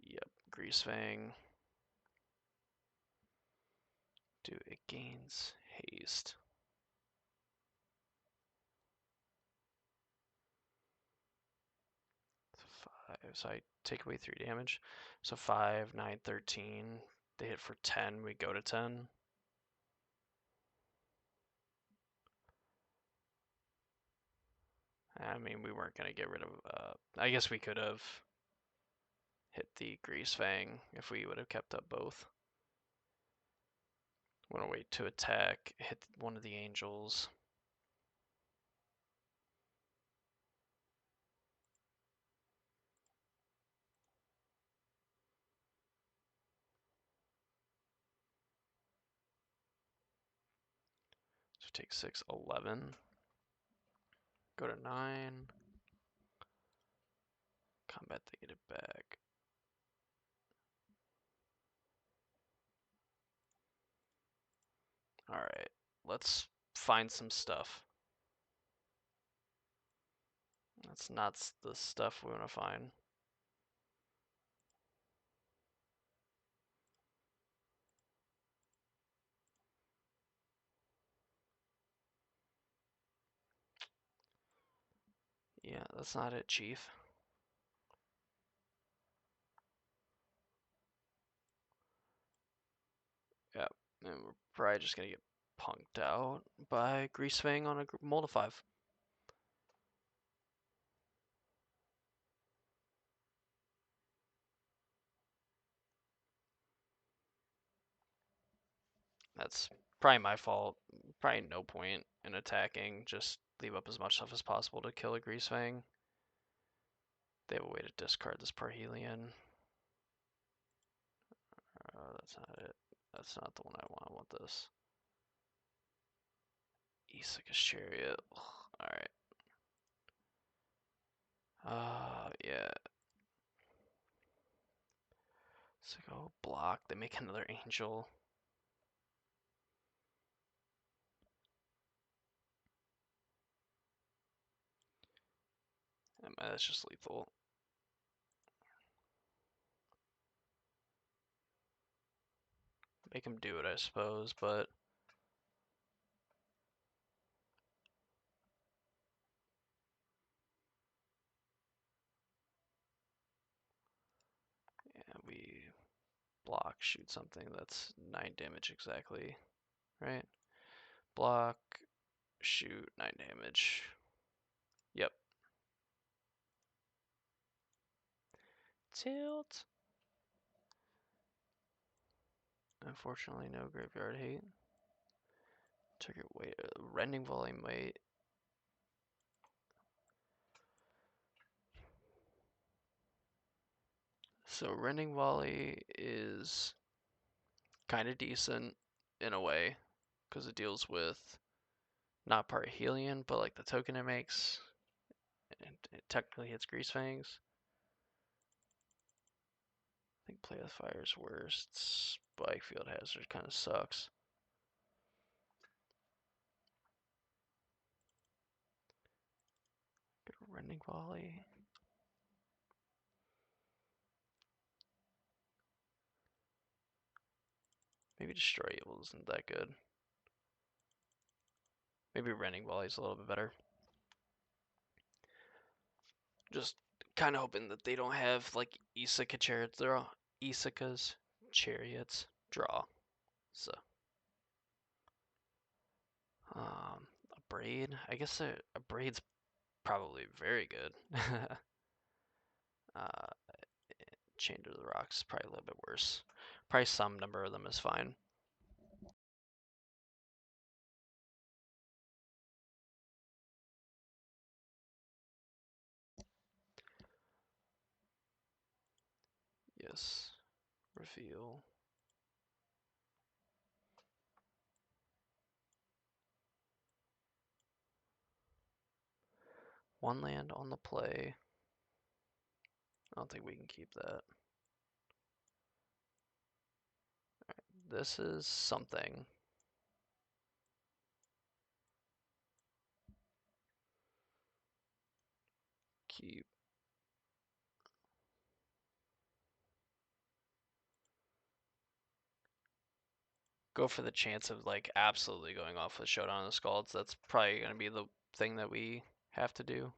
Yep, Greasefang. Do it gains haste. 5, so I take away 3 damage. So 5, 9, 13. They hit for 10, we go to 10. I mean, we weren't going to get rid of, I guess we could have hit the Greasefang if we would have kept up both. Want to wait to attack, hit one of the angels. take 6, 11. Go to 9. Combat to get it back. Alright, let's find some stuff. That's not the stuff we want to find. Yeah, that's not it, Chief. Yeah, and we're probably just gonna get punked out by Grease Fang on a mold of 5. That's probably my fault. Probably no point in attacking. Just leave up as much stuff as possible to kill a Grease Fang. They have a way to discard this Parhelion. That's not it. That's not the one I want. I want this. Isaka's Chariot. Alright. Yeah. So go block. They make another angel. That's just lethal. Make him do it, I suppose, but yeah, we block, shoot something. That's 9 damage exactly, right? Block, shoot, 9 damage. Yep. Tilt. Unfortunately, no graveyard hate. Trigger weight, rending volume weight. So rending volley is kind of decent in a way because it deals with not Parhelion, but like the token it makes. And it technically hits Grease Fangs. I think Play with Fire is worse. Spike Field Hazard kind of sucks. Good Rending Volley. Maybe Destroy Evil isn't that good. Maybe Rending Volley is a little bit better. Just kind of hoping that they don't have like Isaka Chariots. They're all Isaka's Chariots draw. So, a Braid. I guess a Braid's probably very good. uh, Chain to the Rocks is probably a little bit worse. Probably some number of them is fine. Yes. Reveal. One land on the play. I don't think we can keep that. This is something. Keep. Go for the chance of like absolutely going off with Showdown of the Scalds. That's probably gonna be the thing that we have to do.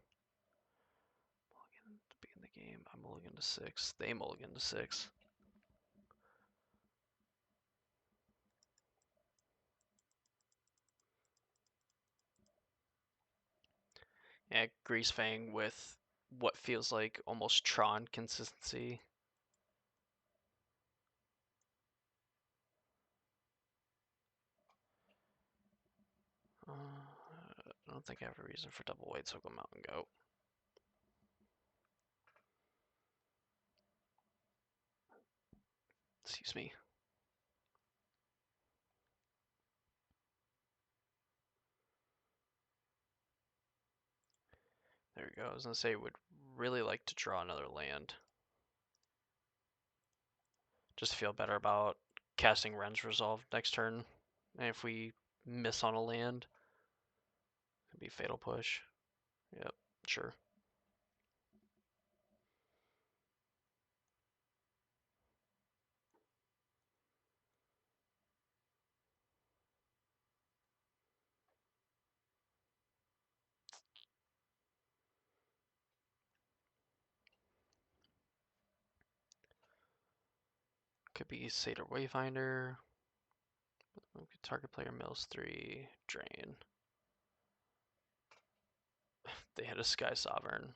Mulligan to begin the game. I mulligan to 6. They mulligan to 6. Yeah, Grease Fang with what feels like almost Tron consistency. I don't think I have a reason for double weight, so I'll go Mountain Goat. Excuse me. There we go. I was gonna say would really like to draw another land. Just feel better about casting Ren's Resolve next turn. And if we miss on a land, it'd be Fatal Push. Yep, sure. Could be Satyr Wayfinder. Target player mills 3, drain. They hit a Sky Sovereign.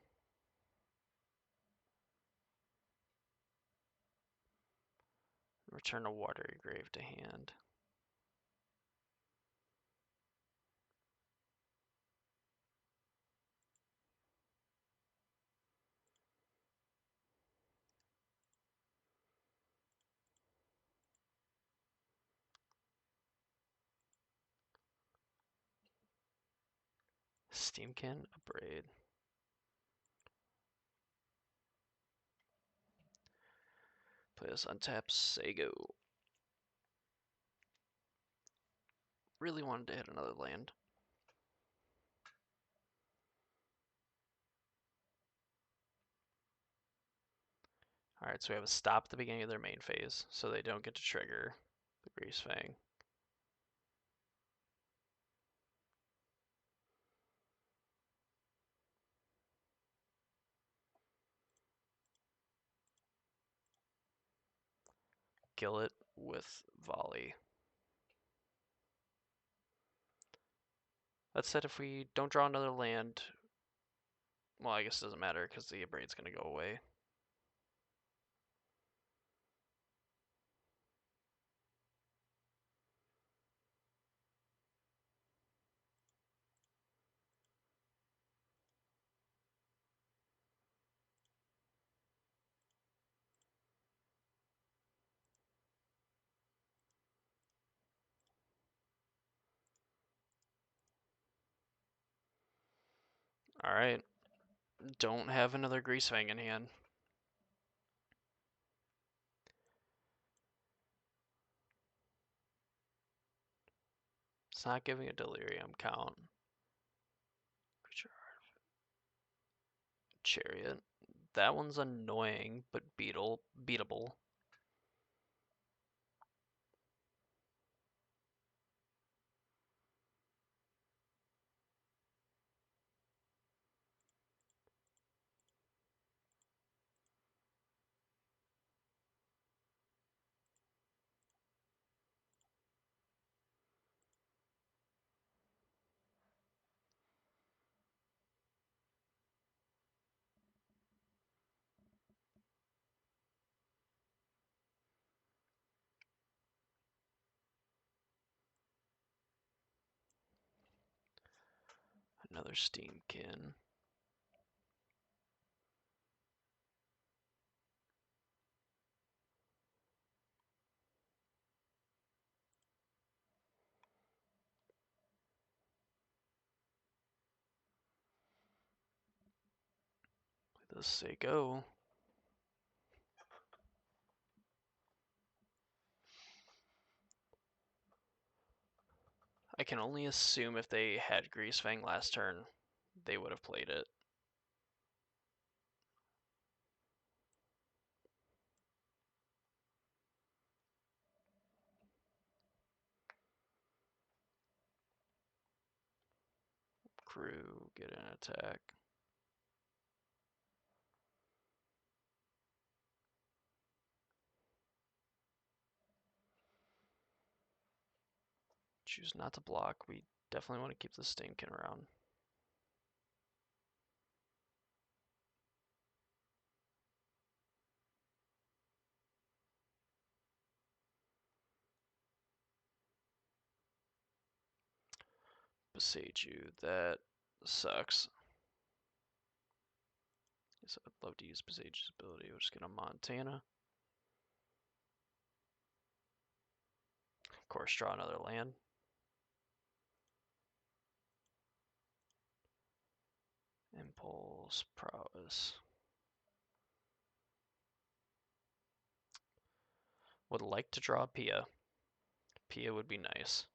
Return a Watery Grave to hand. Steamkin, Abrade. Play this untap Sago. Really wanted to hit another land. Alright, so we have a stop at the beginning of their main phase, so they don't get to trigger the Grease Fang. Kill it with Volley. That said, if we don't draw another land, well, I guess it doesn't matter because the Abrade's going to go away. Alright. Don't have another Grease Fang in hand. It's not giving a Delirium count. Chariot. That one's annoying, but beatable. Another Steamkin. Play this Sago. I can only assume if they had Grease Fang last turn, they would have played it. Crew, get an attack. Choose not to block. We definitely want to keep the Steamkin around. Besage you. That sucks. Guess I'd love to use Besage's ability. We'll just get a Montana. Of course, draw another land. Impulse, prowess. Would like to draw Pia. Pia would be nice.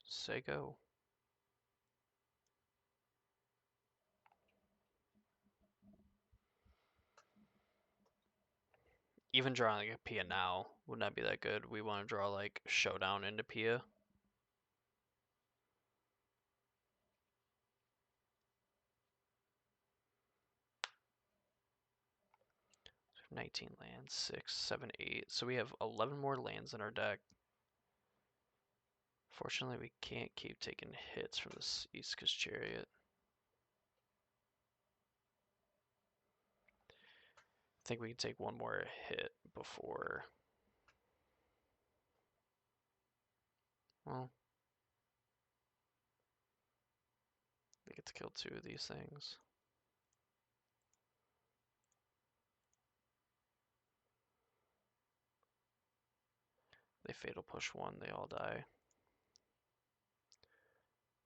'Say go. Even drawing a Pia now would not be that good. We want to draw like Showdown into Pia. 19 lands, 6, 7, 8. So we have 11 more lands in our deck. Fortunately, we can't keep taking hits from this East Coast Chariot. I think we can take one more hit before. Well, we get to kill 2 of these things. They fatal push 1, they all die.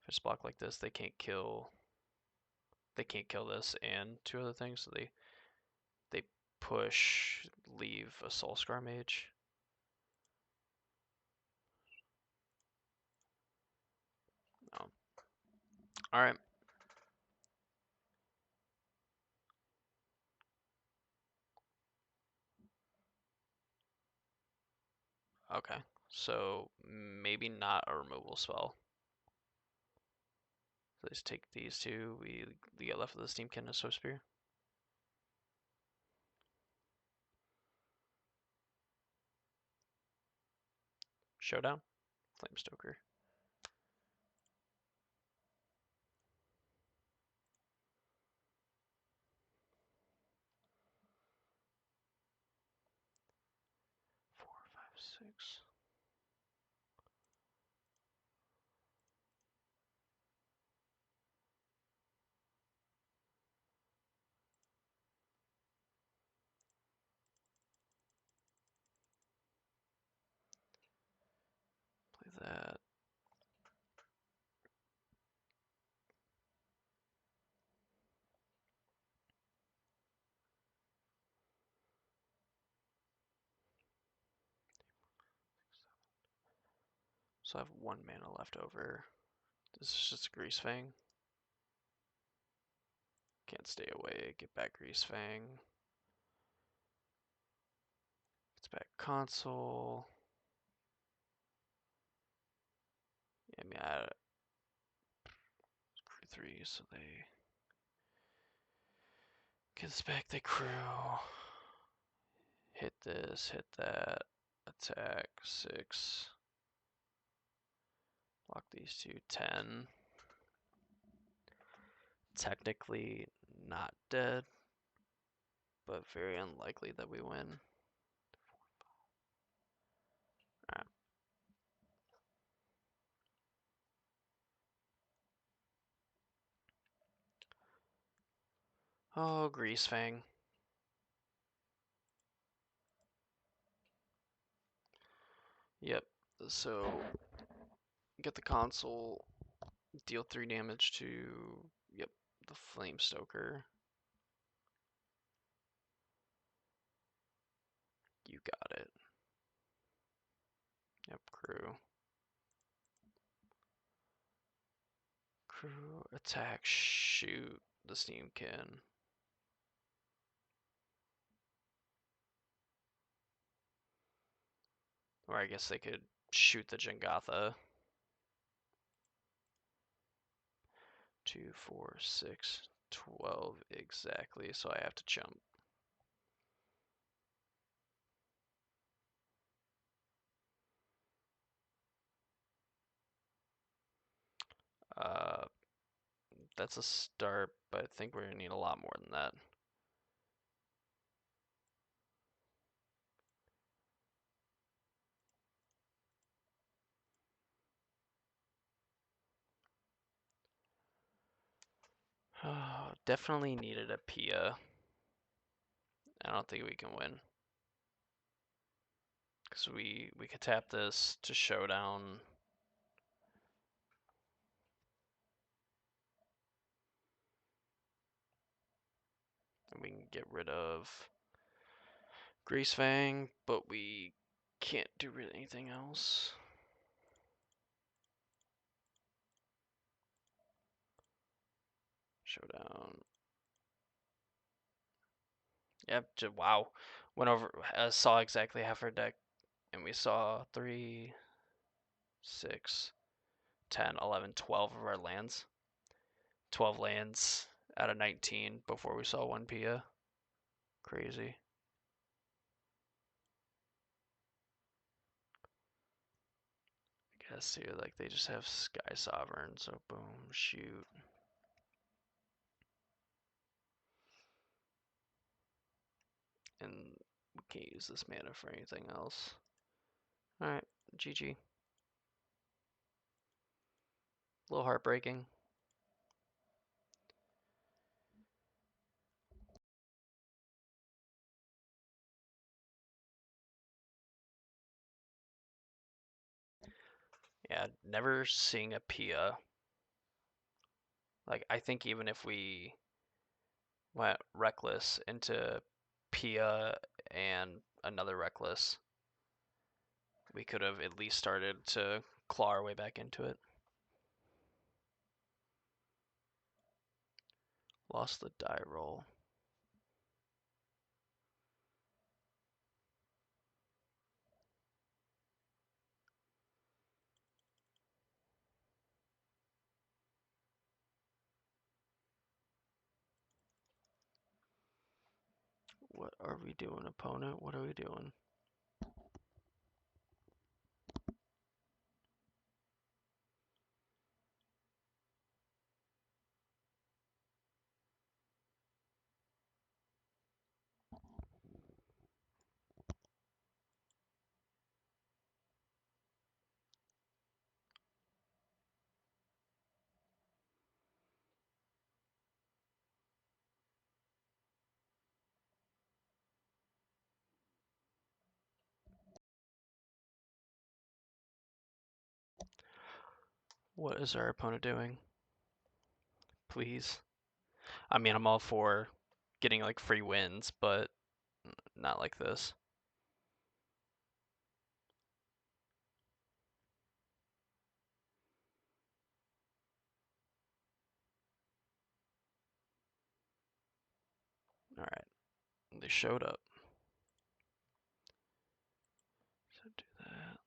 If I just block like this, they can't kill. They can't kill this and 2 other things, so they push, leave a Soul Scar Mage. Oh. All right. Okay. So maybe not a removal spell. So let's take these 2. We get left with the Steamkin and Swift Spear. Showdown. Flamestoker. Four, five, six. Play that. So I have 1 mana left over. This is just a Grease Fang. Can't stay away. Get back Grease Fang. It's back console. Yeah, I mean, I crew 3, so they get this back. They crew. Hit this, hit that. Attack 6. Lock these 2. 10. Technically not dead, but very unlikely that we win. Alright. Oh, Grease Fang. Yep. So get the console, deal 3 damage to, yep, the Flamestoker. You got it. Yep, crew. Crew, attack, shoot the Steamkin. Or I guess they could shoot the Jengatha. 2, 4, 6, 12 exactly, so I have to jump. Uh, that's a start, but I think we're gonna need a lot more than that. Oh, definitely needed a Pia. I don't think we can win. Because we could tap this to showdown. And we can get rid of Greasefang, but we can't do really anything else. Showdown. Yep, wow. Went over, saw exactly half our deck, and we saw 3, 6, 10, 11, 12 of our lands. 12 lands out of 19 before we saw one Pia. Crazy. I guess here, like, they just have Sky Sovereign, so boom, shoot. And we can't use this mana for anything else. Alright, GG. A little heartbreaking. Yeah, never seeing a Pia. Like, I think even if we went Reckless into Pia and another Reckless, we could have at least started to claw our way back into it. Lost the die roll. What are we doing, opponent? What are we doing? What is our opponent doing? Please. I mean, I'm all for getting like free wins, but not like this. Alright, they showed up. So do that.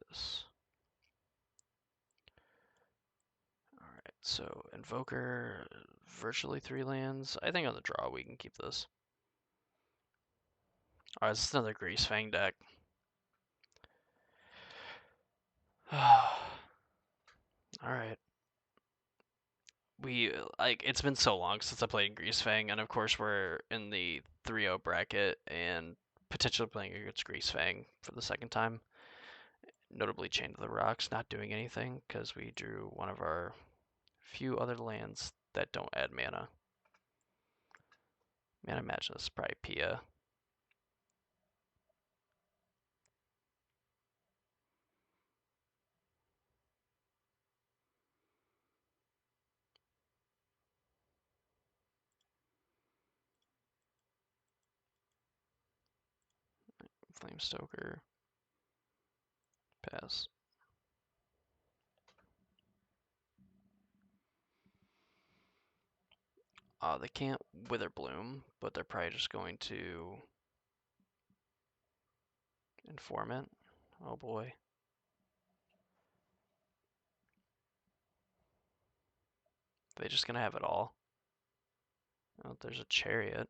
This. Alright, so Invoker, virtually 3 lands. I think on the draw we can keep this. Alright, this is another Greasefang deck. Alright. Like, it's been so long since I played Greasefang, and of course we're in the 3-0 bracket, and potentially playing against Greasefang for the second time. Notably Chain of the Rocks, not doing anything, because we drew one of our few other lands that don't add mana. Man, I imagine this is probably Pia. Flamestoker. Pass. They can't Witherbloom, but they're probably just going to Informant. Oh boy. They just gonna have it all. Oh, there's a Chariot.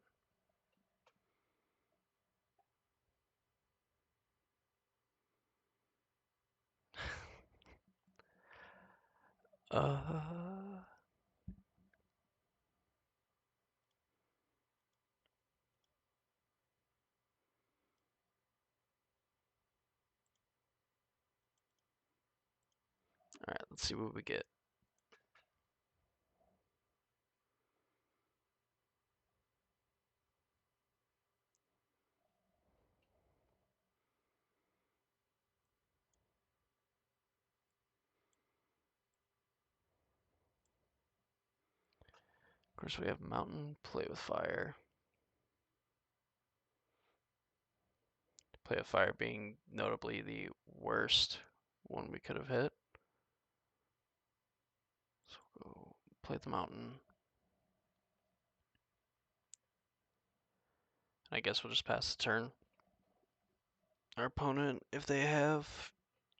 uh. Alright, Let's see what we get. Of course, we have mountain, play with fire. Play with fire being notably the worst one we could have hit. So we'll go play the mountain. I guess we'll just pass the turn. Our opponent, if they have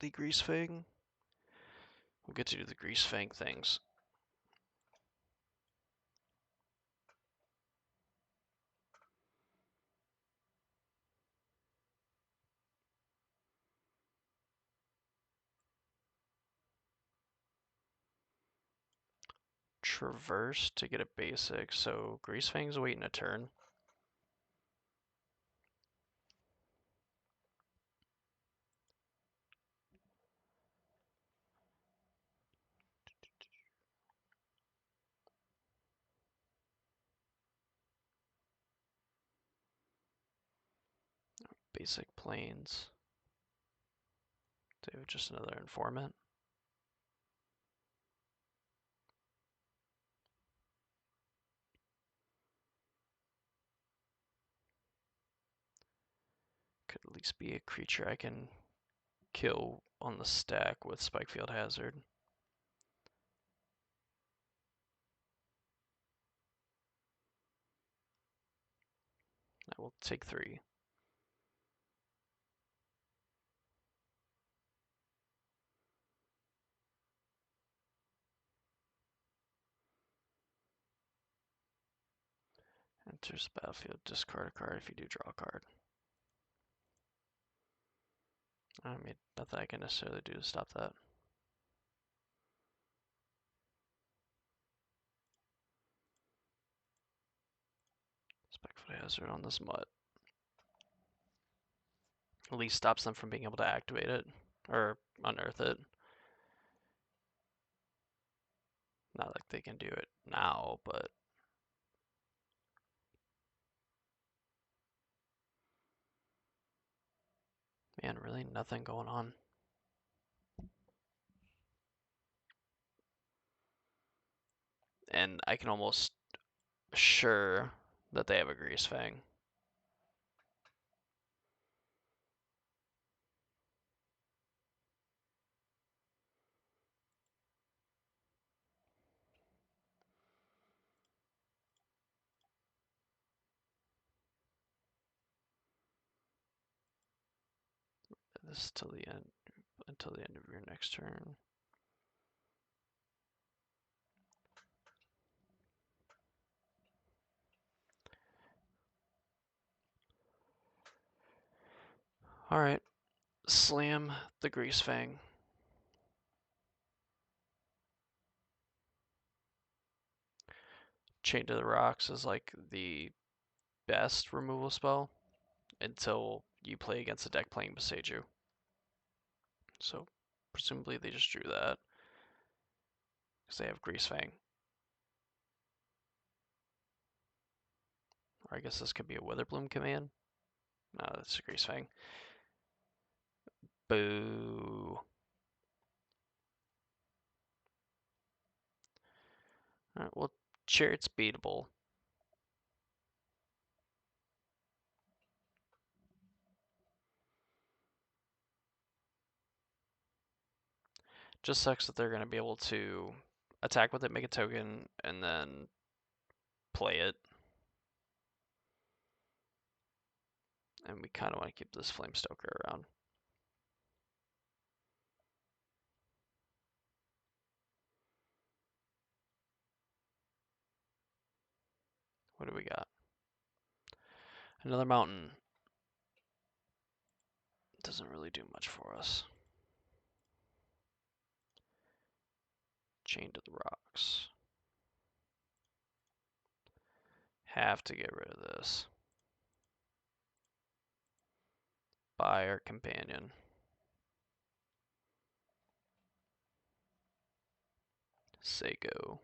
the Grease Fang, we'll get to do the Grease Fang things. Traverse to get a basic, so Grease Fang's waiting a turn. Basic planes. They have just another informant. Could at least be a creature I can kill on the stack with Spikefield Hazard. I will take 3. Enters the battlefield, discard a card if you do draw a card. I mean, nothing I can necessarily do to stop that. Spikefoot Hazard on this mutt. At least stops them from being able to activate it or unearth it. Not like they can do it now, but man, really nothing going on. And I can almost assure that they have a Grease Fang. This till the end, until the end of your next turn. All right, slam the Grease Fang. Chain to the Rocks is like the best removal spell until you play against a deck playing Boseiju. So presumably they just drew that because they have Grease Fang. Or I guess this could be a Witherbloom command. No, that's a Grease Fang. Boo. Alright, well, Chariot's beatable. Just sucks that they're going to be able to attack with it, make a token, and then play it. And we kind of want to keep this Flamestoker around. What do we got? Another mountain. Doesn't really do much for us. Chain to the Rocks. Have to get rid of this. Buy our companion. Say go.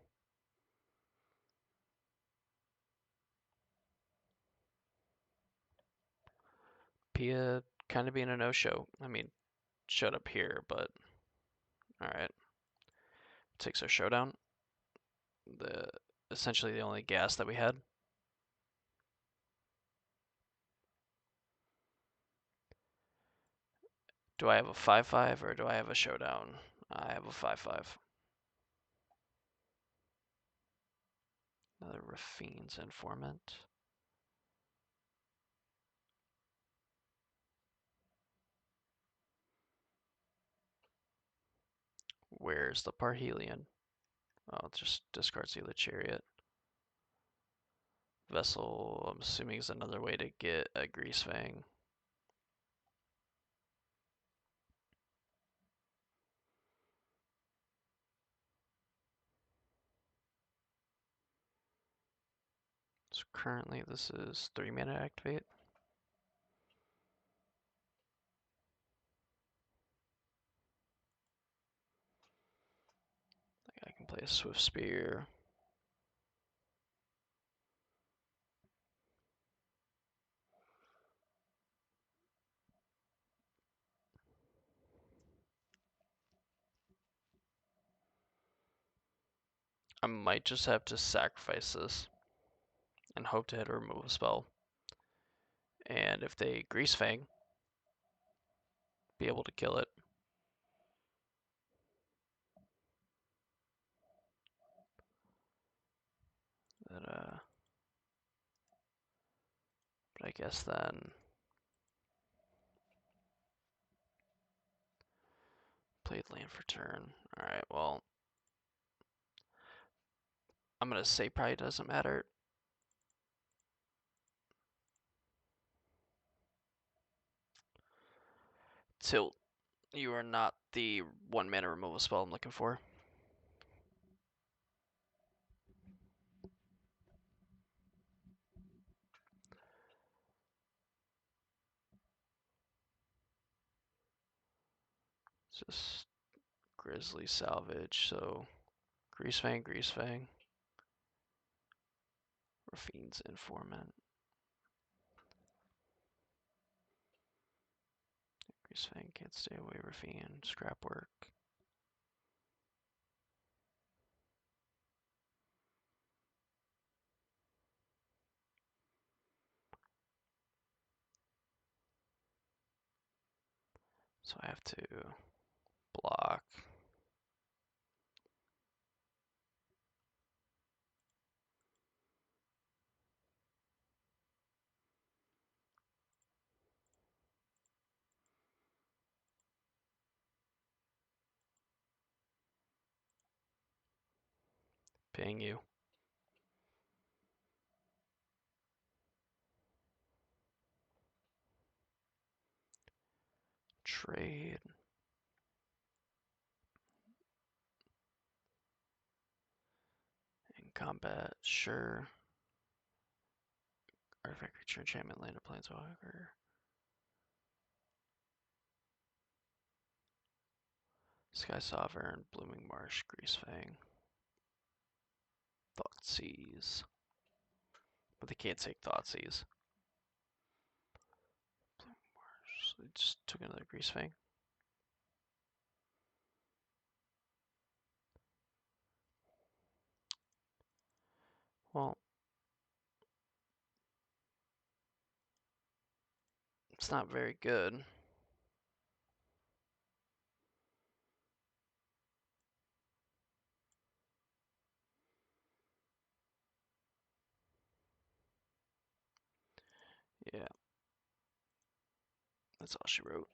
Pia kind of being a no-show. I mean, showed up here, but alright. Takes our showdown. The essentially the only gas that we had. Do I have a 5-5 or do I have a showdown? I have a 5-5. Another Rafine's informant. Where's the Parhelion? Oh, it just discards the chariot. Vessel, I'm assuming, is another way to get a Greasefang. So currently this is 3 mana activate. I can play a Swift Spear. I might just have to sacrifice this and hope to hit a remove a spell. And if they Greasefang, be able to kill it. But I guess then played land for turn. Alright, well, I'm gonna say probably doesn't matter. Tilt. You are not the 1 mana removal spell I'm looking for. It's just Grizzly Salvage, so Greasefang, Greasefang. Rafine's Informant. Greasefang can't stay away, Rafine. Scrap work. So I have to block. Ping you. Trade. In combat, sure. Artifact creature, enchantment, land, or planeswalker. Sky Sovereign, Blooming Marsh, Greasefang. Thoughtseize. But they can't take Thoughtseize. Blooming Marsh. So they just took another Greasefang. Well, it's not very good. Yeah, that's all she wrote.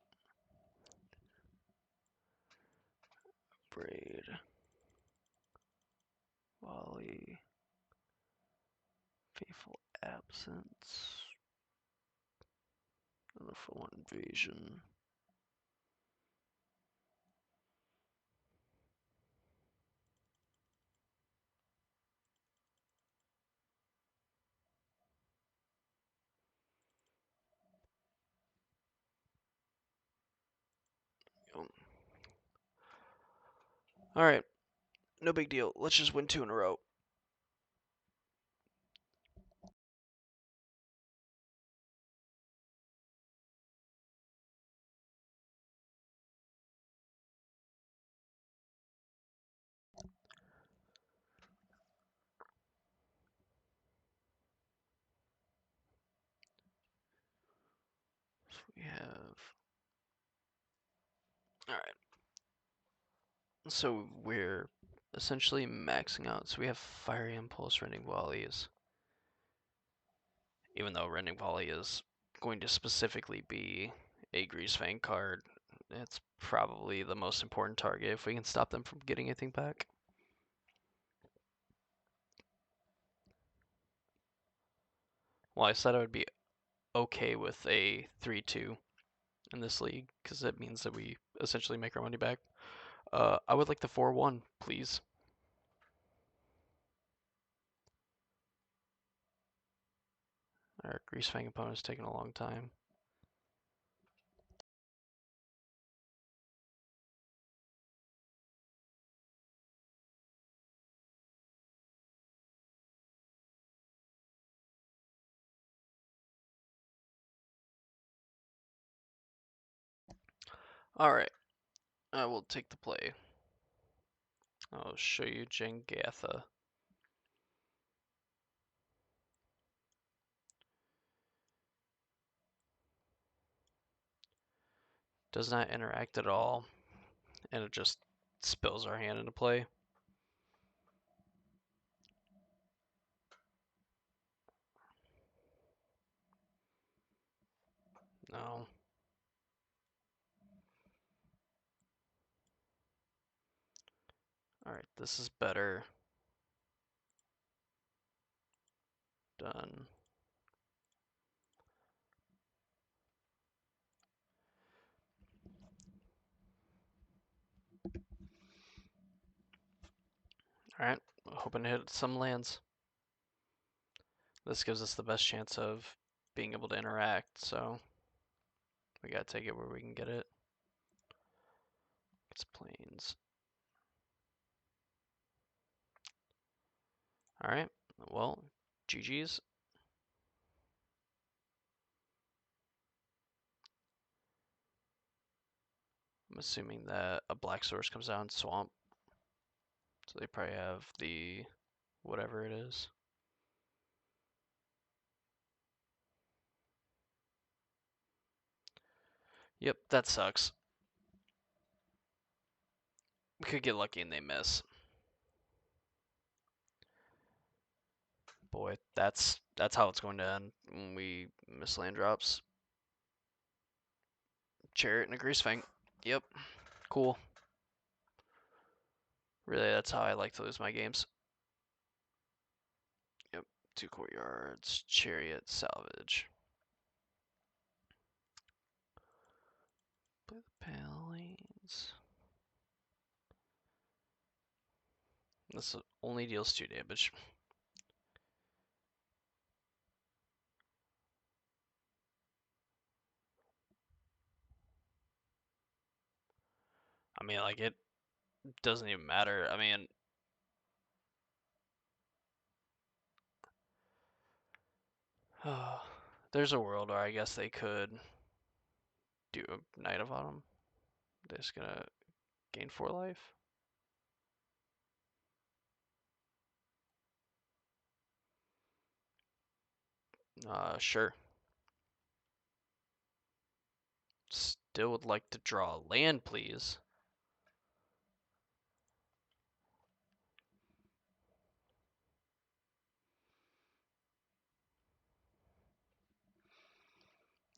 Braid. Volley. Faithful Absence. Another for one invasion. Alright, No big deal. Let's just win 2 in a row. So we have. Alright. So we're essentially maxing out. So we have Fiery Impulse, Rending Volleys. Even though Rending Volley is going to specifically be a Grease Fang card, it's probably the most important target if we can stop them from getting anything back. Well, I said I would be okay with a 3-2 in this league because it means that we essentially make our money back. I would like the 4-1, please. Our Grease Fang opponent's taking a long time. Alright, I will take the play. I'll show you Jengatha. Does not interact at all, and it just spills our hand into play. No. Alright, this is better. Done. Alright, hoping to hit some lands. This gives us the best chance of being able to interact, so we gotta take it where we can get it. It's plains. Alright, well, GG's. I'm assuming that a black source comes out in Swamp. So they probably have the whatever it is. Yep, that sucks. We could get lucky and they miss. Boy, that's how it's going to end when we miss land drops. Chariot and a Grease Fang. Yep, cool. Really, that's how I like to lose my games. Yep, 2 courtyards, Chariot, Salvage. Play the Palings. This only deals 2 damage. I mean, like, it doesn't even matter. I mean, there's a world where I guess they could do a Knight of Autumn. They're just gonna gain 4 life. Sure. Still would like to draw land, please.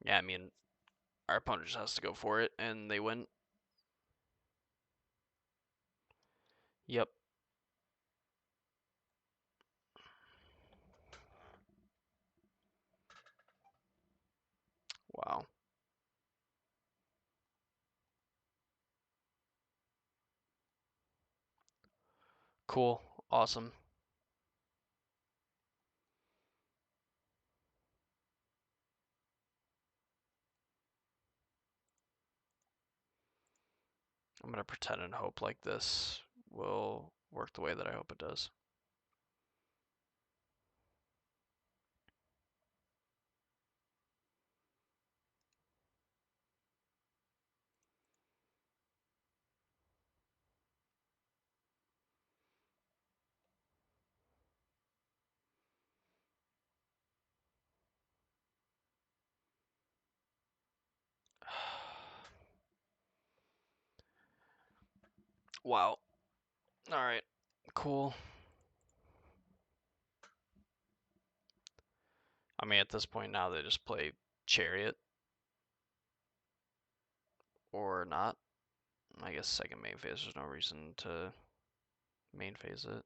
Yeah, I mean, our opponent just has to go for it, and they win. Yep. Wow. Cool. Awesome. I'm gonna pretend and hope like this will work the way that I hope it does. Wow. All right. Cool. I mean, at this point now they just play Chariot or not. I guess second main phase. There's no reason to main phase it.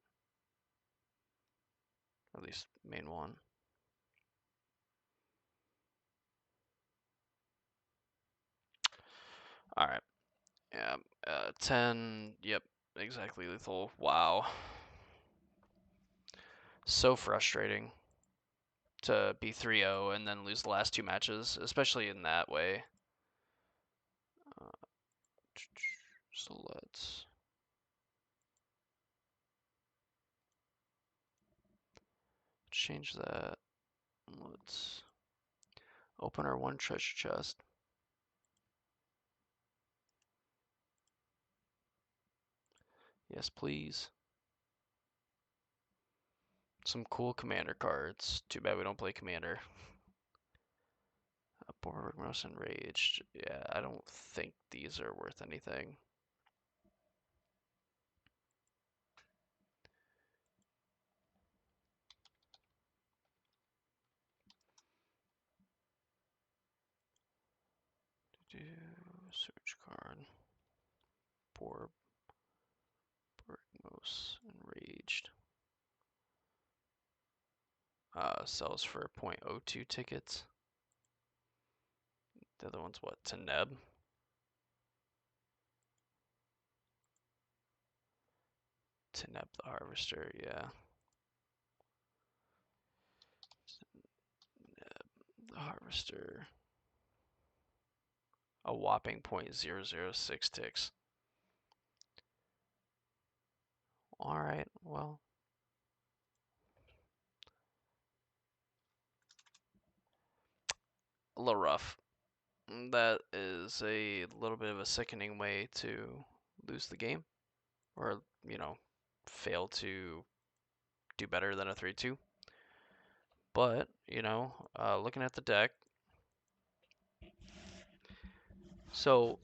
At least main one. All right. Yeah. 10. Yep. Exactly lethal. Wow. So frustrating to be 3-0 and then lose the last two matches, especially in that way. Uh, so let's change that. Let's open our one treasure chest. Yes, please. Some cool commander cards. Too bad we don't play commander. Boros Enraged. Yeah, I don't think these are worth anything. Search card. Borg Most Enraged. Sells for 0.02 tickets. The other one's what? Teneb. Teneb the Harvester, yeah. Teneb the Harvester. A whopping 0.006 ticks. Alright, well. A little rough. That is a little bit of a sickening way to lose the game. Or, fail to do better than a 3-2. But, looking at the deck, so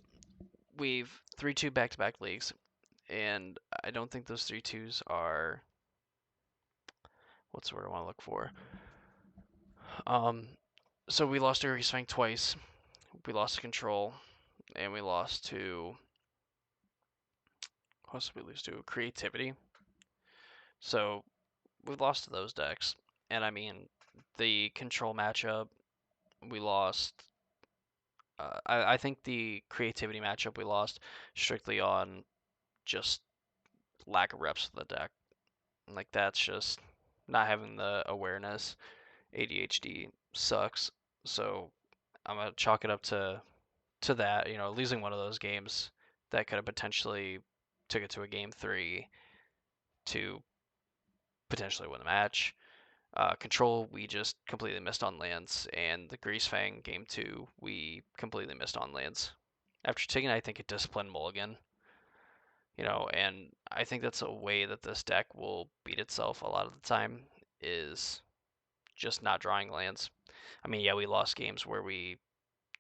we've 3-2 back-to-back leagues, and I don't think those 3-2s are, what's the word I want to look for? So we lost to Grease Fang twice, we lost to Control, and we lost to, what else did we lose to? Creativity. So we lost to those decks, and I mean, the Control matchup, we lost. I think the creativity matchup we lost strictly on just lack of reps of the deck. Like that's just not having the awareness. ADHD sucks. So I'm gonna chalk it up to that. Losing one of those games that could have potentially took it to a game three to potentially win the match. Control, we just completely missed on lands, and the Grease Fang game two, we completely missed on lands. After taking, I think, a disciplined mulligan, and I think that's a way that this deck will beat itself a lot of the time is just not drawing lands. I mean, yeah, we lost games where we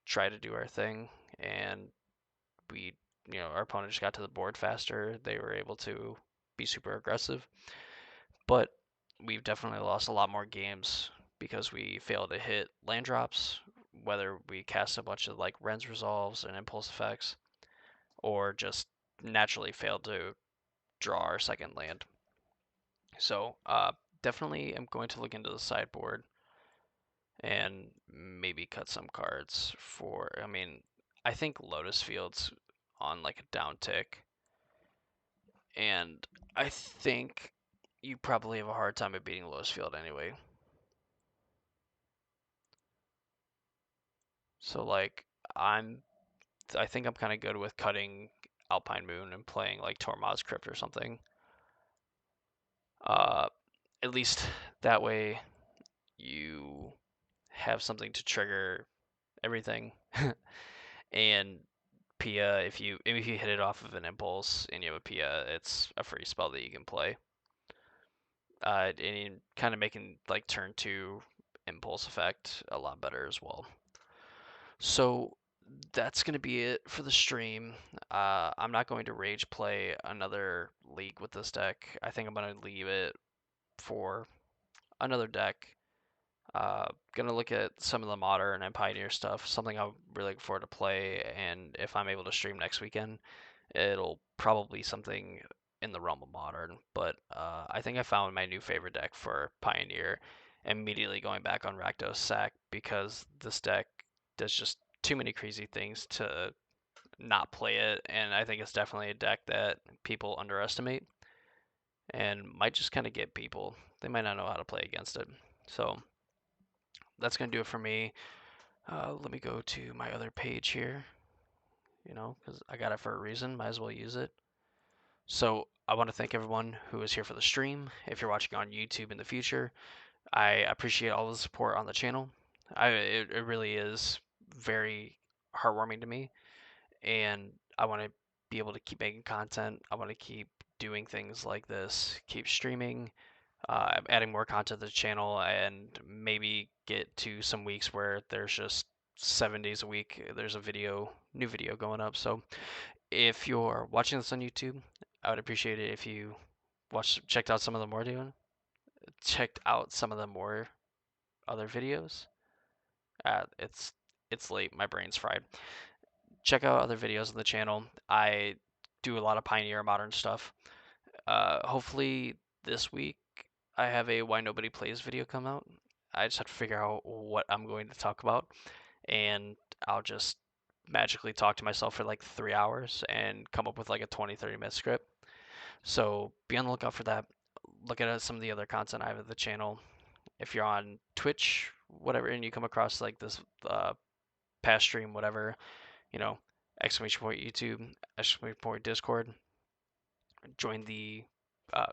tried to do our thing and we, our opponent just got to the board faster. They were able to be super aggressive, but we've definitely lost a lot more games because we failed to hit land drops, whether we cast a bunch of like Ren's Resolves and Impulse Effects, or just naturally failed to draw our second land. So definitely am going to look into the sideboard and maybe cut some cards for. I mean, I think Lotus Field's on like a down tick, and I think you probably have a hard time at beating Lotus Field anyway. So like I'm, I think I'm kind of good with cutting Alpine Moon and playing like Tormod's Crypt or something. Uh, at least that way you have something to trigger everything. And Pia, if you hit it off of an impulse and you have a Pia, it's a free spell that you can play. And kind of making like turn two impulse effect a lot better as well. So that's gonna be it for the stream. I'm not going to rage play another league with this deck. I think I'm gonna leave it for another deck. Gonna look at some of the modern and pioneer stuff. Something I'm really looking forward to play, and if I'm able to stream next weekend, it'll probably be something in the realm of modern. But I think I found my new favorite deck for pioneer. Immediately going back on Rakdos Sack because this deck does just too many crazy things to not play it, and I think it's definitely a deck that people underestimate and might just kind of get people. They might not know how to play against it. So that's gonna do it for me. Let me go to my other page here, because I got it for a reason. Might as well use it. So I want to thank everyone who is here for the stream. If you're watching on YouTube in the future, I appreciate all the support on the channel. It really is very heartwarming to me, and I want to be able to keep making content. I want to keep doing things like this, keep streaming, adding more content to the channel, and maybe get to some weeks where there's just 7 days a week there's a new video going up. So if you're watching this on YouTube, I would appreciate it if you checked out some of the more doing, checked out some of the more other videos. It's late, my brain's fried. Check out other videos on the channel. I do a lot of Pioneer Modern stuff. Hopefully this week I have a Why Nobody Plays video come out. I just have to figure out what I'm going to talk about, and I'll just magically talk to myself for like 3 hours and come up with like a 20-30 minute script. So be on the lookout for that. Look at some of the other content I have at the channel. If you're on Twitch, whatever, and you come across like this past stream, whatever, you know, exclamation point YouTube, exclamation point Discord, join the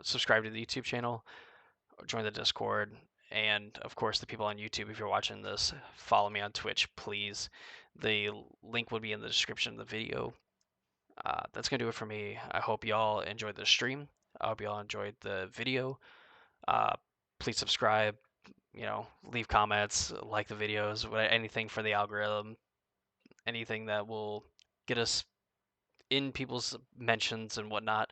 subscribe to the YouTube channel, join the Discord, and of course the people on YouTube. If you're watching this, follow me on Twitch, please. The link will be in the description of the video. That's gonna do it for me. I hope y'all enjoyed the stream. I hope y'all enjoyed the video. Uh, please subscribe. Leave comments, like the videos, anything for the algorithm, anything that will get us in people's mentions and whatnot,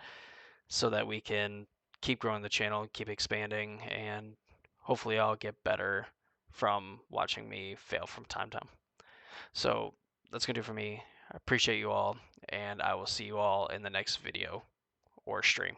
so that we can keep growing the channel, keep expanding, and hopefully I'll get better from watching me fail from time to time. So that's gonna do it for me. I appreciate you all, and I will see you all in the next video or stream.